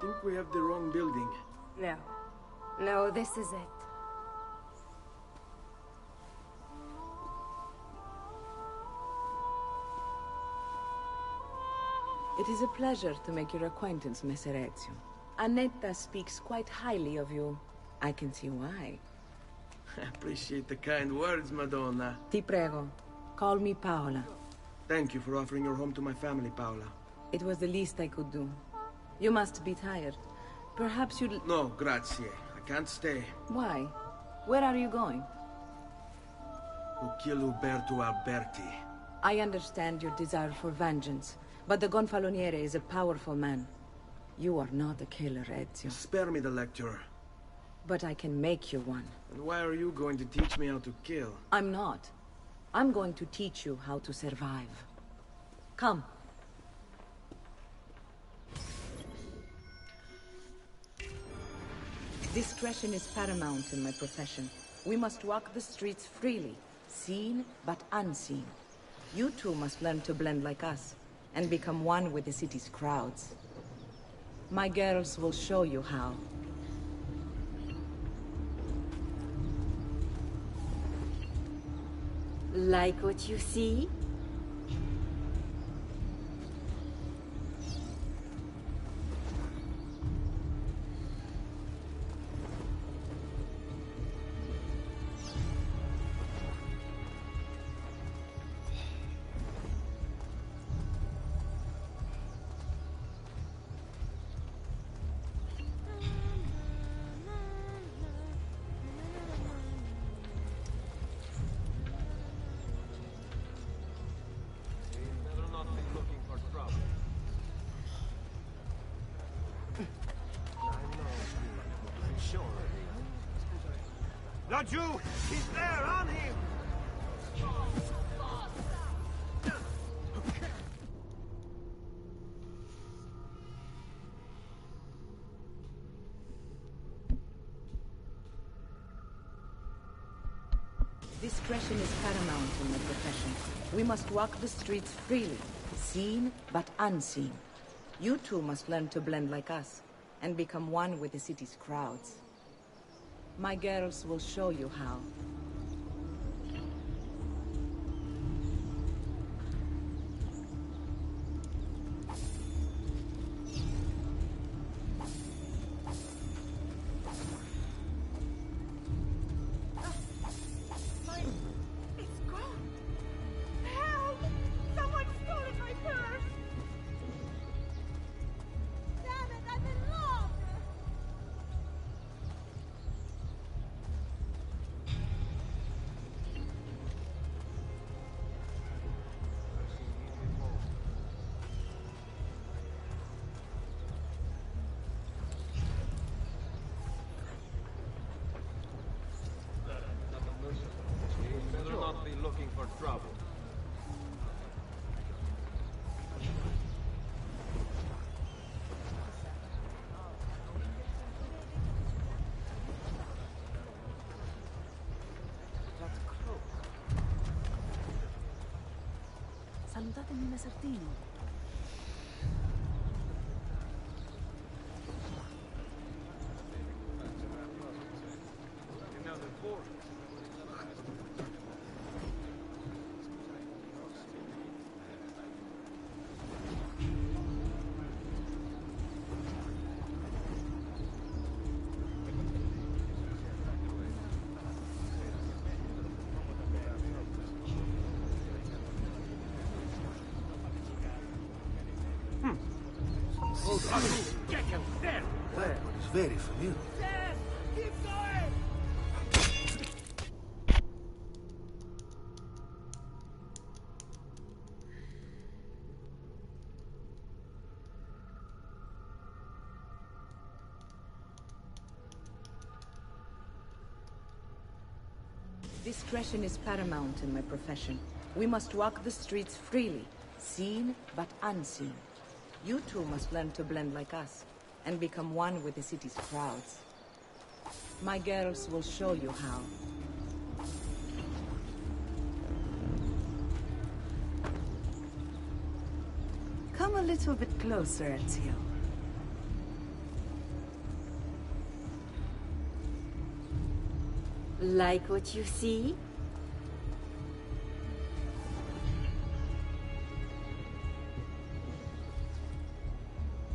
Speaker 5: I think we have the wrong building.
Speaker 6: No. No, this is it.
Speaker 3: It is a pleasure to make your acquaintance, Messer Ezio. Annetta speaks quite highly of you. I can see why.
Speaker 5: I appreciate the kind words, Madonna.
Speaker 3: Ti prego. Call me Paola.
Speaker 5: Thank you for offering your home to my family, Paola.
Speaker 3: It was the least I could do. You must be tired. Perhaps you'd...
Speaker 5: No, grazie. I can't stay.
Speaker 3: Why? Where are you going?
Speaker 5: To kill Uberto Alberti.
Speaker 3: I understand your desire for vengeance, but the Gonfaloniere is a powerful man. You are not a killer, Ezio.
Speaker 5: Spare me the lecture.
Speaker 3: But I can make you one.
Speaker 5: And why are you going to teach me how to kill?
Speaker 3: I'm not. I'm going to teach you how to survive. Come. Discretion is paramount in my profession. We must walk the streets freely, seen but unseen. You too must learn to blend like us, and become one with the city's crowds. My girls will show you how.
Speaker 20: Like what you see?
Speaker 12: Not you! He's there, on him!
Speaker 3: Discretion is paramount in my profession. We must walk the streets freely, seen but unseen. You too must learn to blend like us, and become one with the city's crowds. My girls will show you how.
Speaker 6: It's gone. Help! Someone stole my purse! Damn it, I'm in love!
Speaker 19: Better not be looking for trouble.
Speaker 3: Salutatemi una Sartino.
Speaker 12: Get him! There!
Speaker 14: That is very familiar.
Speaker 12: Yes! Keep going!
Speaker 3: Discretion is paramount in my profession. We must walk the streets freely, seen but unseen. You too must learn to blend like us, and become one with the city's crowds. My girls will show you how. Come a little bit closer, Ezio.
Speaker 20: Like what you see?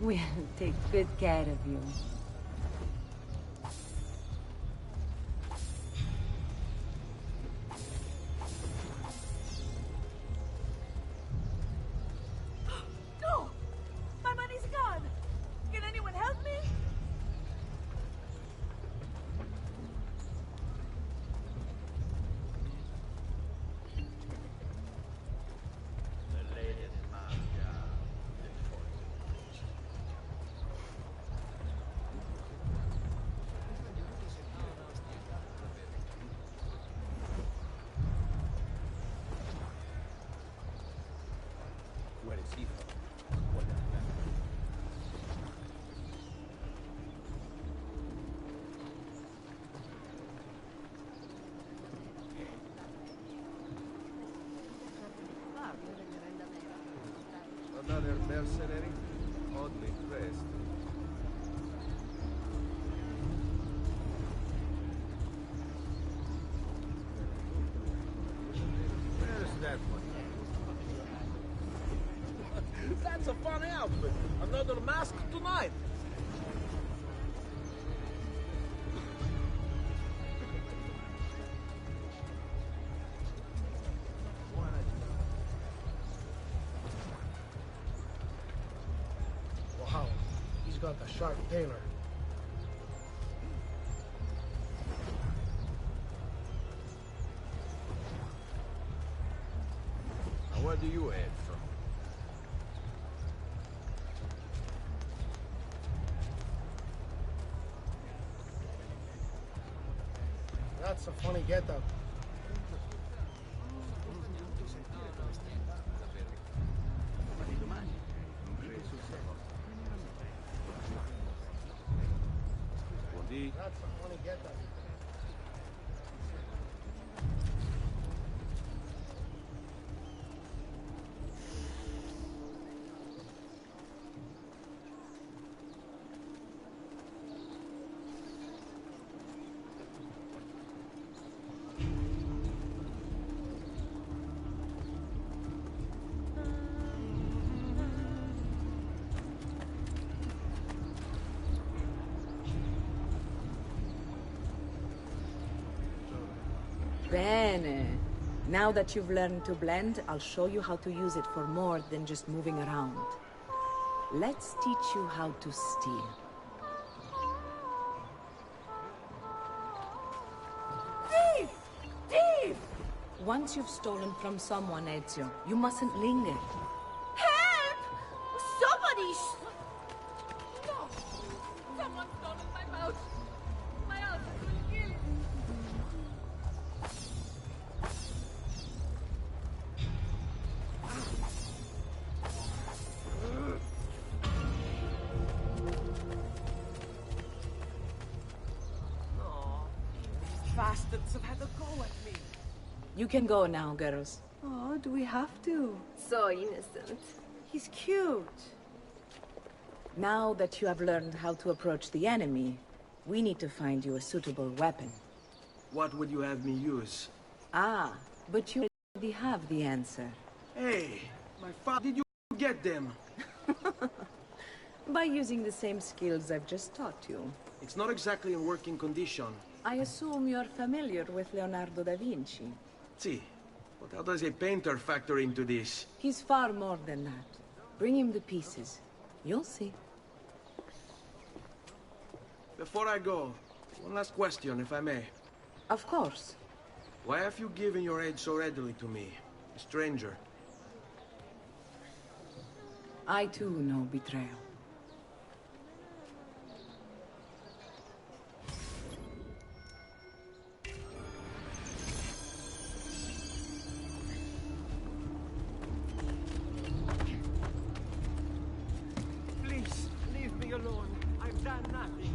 Speaker 3: We'll take good care of you.
Speaker 10: mercenary, oddly dressed. Where's that one?
Speaker 14: That's a funny outfit. Another mask tonight.
Speaker 5: Wow, he's got a sharp tailor.
Speaker 10: Now, where do you head from?
Speaker 5: That's a funny getup. That's a funny getup.
Speaker 3: Bene. Now that you've learned to blend, I'll show you how to use it for more than just moving around. Let's teach you how to steal. Thief! Thief! Once you've stolen from someone, Ezio, you mustn't linger.
Speaker 1: Help! Somebody! No! Someone stole my pouch! My husband will kill me!
Speaker 6: Bastards have had a go at me.
Speaker 3: You can go now, girls.
Speaker 6: Oh, do we have to? So innocent. He's cute.
Speaker 3: Now that you have learned how to approach the enemy, we need to find you a suitable weapon.
Speaker 14: What would you have me use?
Speaker 3: Ah, but you already have the answer.
Speaker 14: Hey, my father, did you get them?
Speaker 3: By using the same skills I've just taught you.
Speaker 14: It's not exactly in working condition.
Speaker 3: I assume you're familiar with Leonardo da Vinci.
Speaker 14: See, but how does a painter factor into this?
Speaker 3: He's far more than that. Bring him the pieces. You'll see.
Speaker 14: Before I go, one last question, if I may.
Speaker 3: Of course.
Speaker 14: Why have you given your aid so readily to me, a stranger?
Speaker 3: I too know betrayal.
Speaker 15: Please, leave me alone. I've done nothing.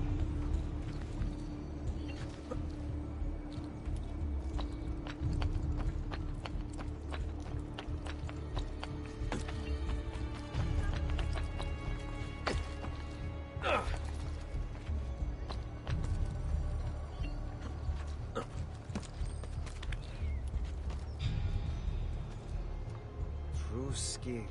Speaker 2: Ruski.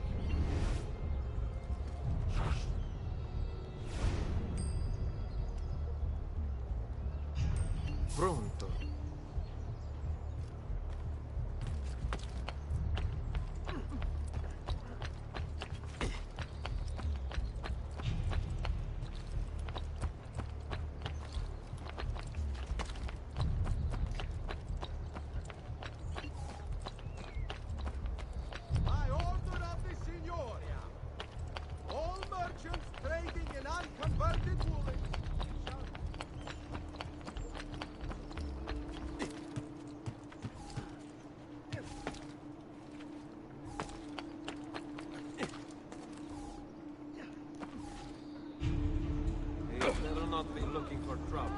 Speaker 2: Pronto.
Speaker 12: By order of the Signoria, all merchants trading in unconverted woolens
Speaker 19: He's better not be looking for trouble.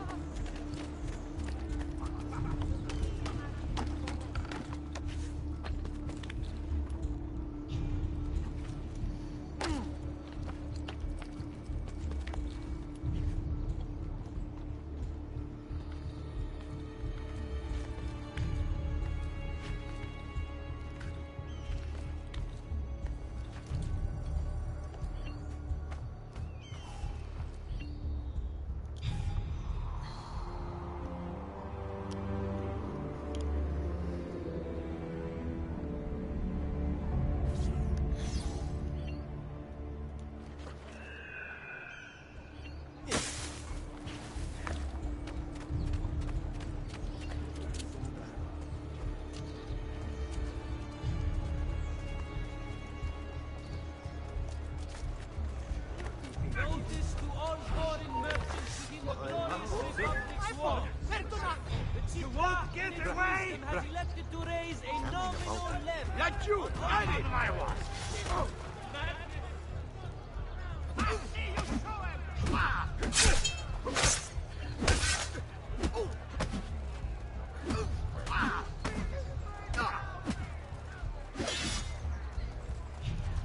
Speaker 15: Time has elected to raise a nominal levy.
Speaker 19: Let you! Ready! My watch!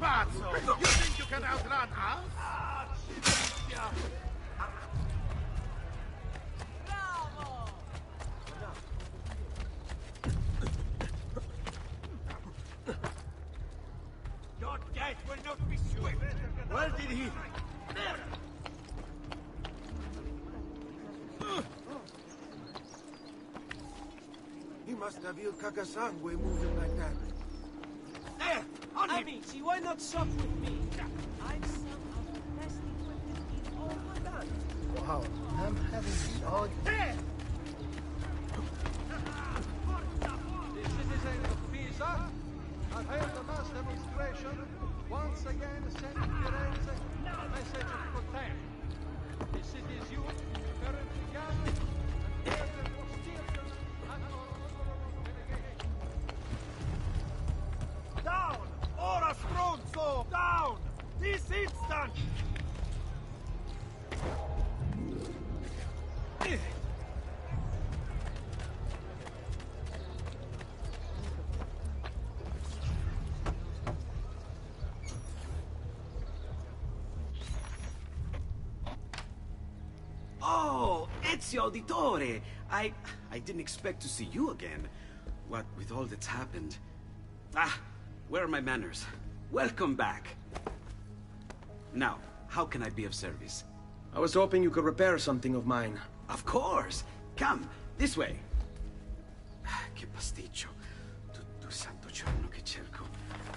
Speaker 19: Pazzo! You think you can outrun us? Your death will not be swift! Where did he...
Speaker 14: He must have Il Cacasangue moving like that.
Speaker 15: There! On him! Amici, why not shop with me? I'm some of the best equipment in all the land.
Speaker 7: Wow, I'm having so...
Speaker 15: There!
Speaker 12: The citizens of Pisa have held a mass demonstration, once again sending Firenze a message of protest. The city's youth currently gathered and bear their posteriors at our delegation.
Speaker 19: Down! Ora stronzo! Down! This instant!
Speaker 8: Oh, Ezio Auditore! I didn't expect to see you again. What with all that's happened. Ah, where are my manners? Welcome back. Now, how can I be of service?
Speaker 2: I was hoping you could repair something of mine.
Speaker 8: Of course! Come, this way! Che pasticcio. Tutto santo giorno che cerco.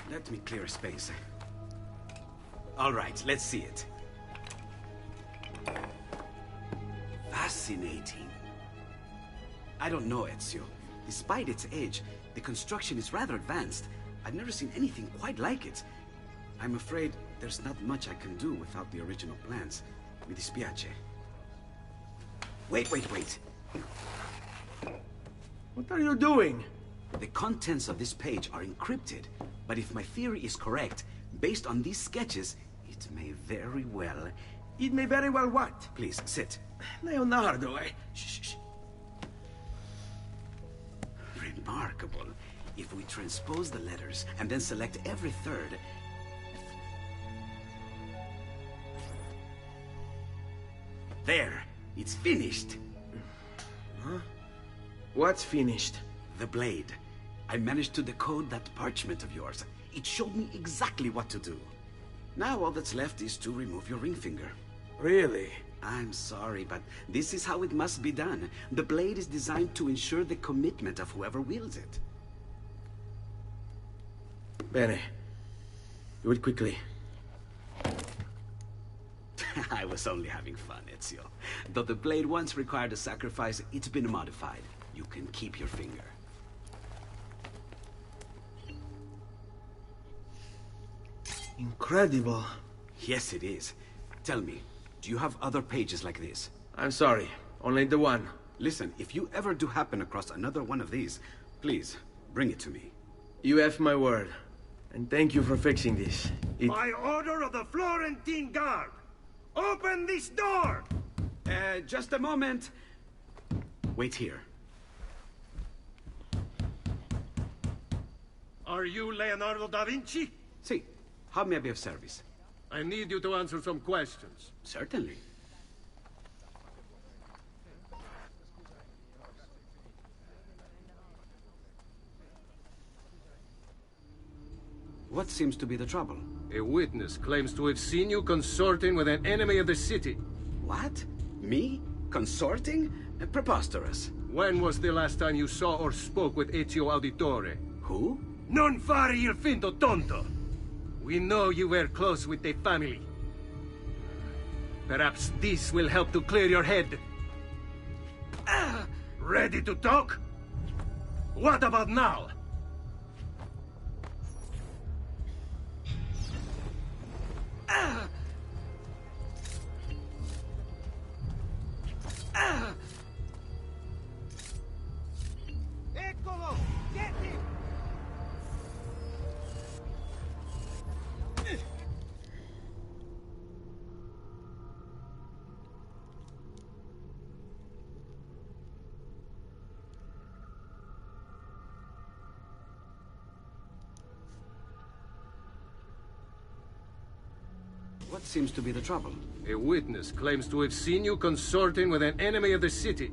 Speaker 8: Let me clear a space. All right, let's see it. Fascinating. I don't know, Ezio. Despite its age, the construction is rather advanced. I've never seen anything quite like it. I'm afraid there's not much I can do without the original plans. Mi dispiace. Wait.
Speaker 2: What are you doing?
Speaker 8: The contents of this page are encrypted, but if my theory is correct, based on these sketches, it may very well...
Speaker 2: It may very well what?
Speaker 8: Please, sit.
Speaker 2: Leonardo, Shh.
Speaker 8: Remarkable. If we transpose the letters and then select every third... There! It's finished!
Speaker 2: Huh? What's finished?
Speaker 8: The blade. I managed to decode that parchment of yours. It showed me exactly what to do. Now all that's left is to remove your ring finger.
Speaker 2: Really?
Speaker 8: I'm sorry, but this is how it must be done. The blade is designed to ensure the commitment of whoever wields it.
Speaker 2: Bene. Do it quickly.
Speaker 8: I was only having fun, Ezio. Though the blade once required a sacrifice, it's been modified. You can keep your finger.
Speaker 2: Incredible.
Speaker 8: Yes, it is. Tell me, do you have other pages like this?
Speaker 2: I'm sorry. Only the one.
Speaker 8: Listen, if you ever do happen across another one of these, please, bring it to me.
Speaker 2: You have my word. And thank you for fixing this.
Speaker 19: By order of the Florentine Guard! Open this door!
Speaker 8: Just a moment. Wait here.
Speaker 19: Are you Leonardo da Vinci?
Speaker 8: Si. How may I be of service?
Speaker 19: I need you to answer some questions.
Speaker 8: Certainly. What seems to be the trouble?
Speaker 19: A witness claims to have seen you consorting with an enemy of the city.
Speaker 8: What? Me? Consorting? Preposterous.
Speaker 19: When was the last time you saw or spoke with Ezio Auditore?
Speaker 8: Who?
Speaker 19: Non fare il finto tonto! We know you were close with the family. Perhaps this will help to clear your head. Ready to talk? What about now? Eccolo!
Speaker 8: What seems to be the trouble?
Speaker 12: A witness claims to have seen you consorting with an enemy of the city.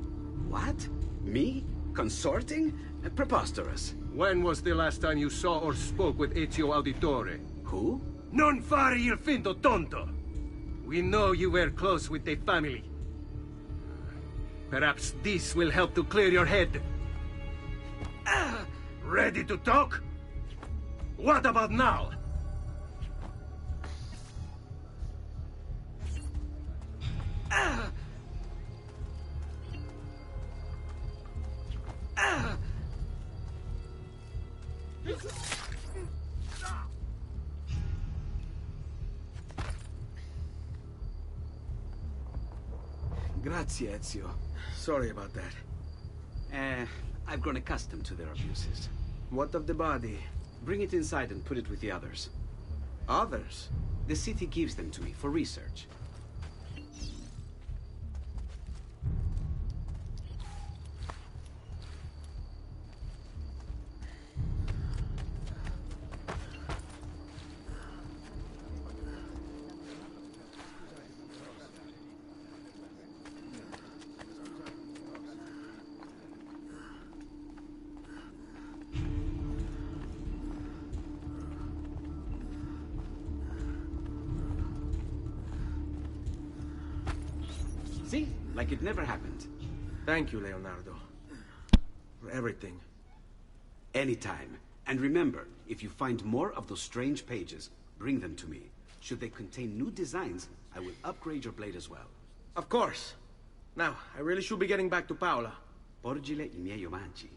Speaker 8: What? Me? Consorting? Preposterous.
Speaker 12: When was the last time you saw or spoke with Ezio Auditore?
Speaker 8: Who?
Speaker 12: Non fare il finto tonto! We know you were close with the family. Perhaps this will help to clear your head. Ready to talk? What about now?
Speaker 8: Grazie, Ezio.
Speaker 2: Sorry about that.
Speaker 8: I've grown accustomed to their abuses.
Speaker 2: What of the body?
Speaker 8: Bring it inside and put it with the others.
Speaker 2: Others?
Speaker 8: The city gives them to me for research. See? Like it never happened.
Speaker 2: Thank you, Leonardo. For everything.
Speaker 8: Anytime. And remember, if you find more of those strange pages, bring them to me. Should they contain new designs, I will upgrade your blade as well.
Speaker 2: Of course. Now, I really should be getting back to Paola.
Speaker 8: Porgile I miei omaggi.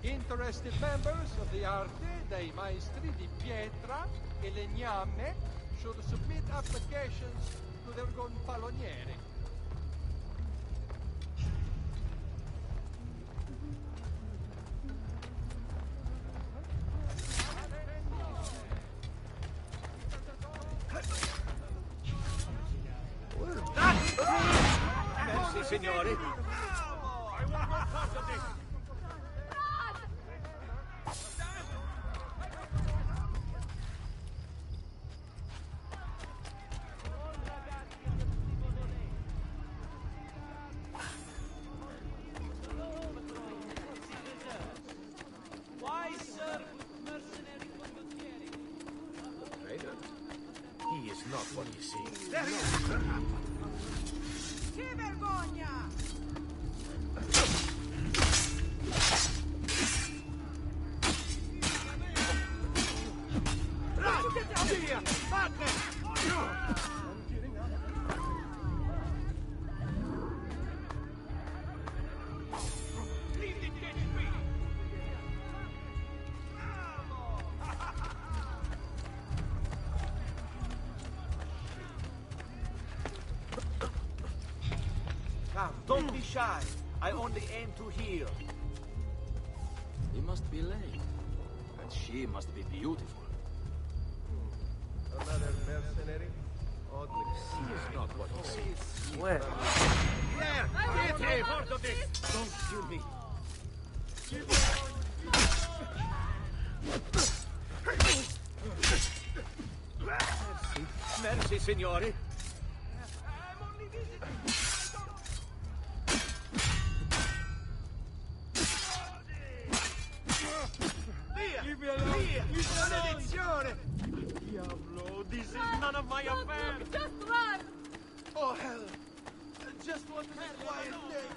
Speaker 9: Interested members of the arte dei maestri di pietra e legname should submit applications to their gonfaloniere.
Speaker 19: Merci, signori.
Speaker 12: He is not what he seems.
Speaker 6: Che vergogna!
Speaker 19: Via! Vattene!
Speaker 21: Come, don't be shy. I only aim to heal.
Speaker 23: He must be late. And she must be beautiful.
Speaker 9: Another mercenary? Oddly.
Speaker 23: He is not what he seems.
Speaker 2: Well.
Speaker 19: There! Get him! Out of this!
Speaker 21: Don't kill me.
Speaker 19: Merci, signori.
Speaker 9: Maledizione!
Speaker 19: Diablo, this is none of my affair.
Speaker 1: Just run!
Speaker 9: Oh, hell! Just one quiet day.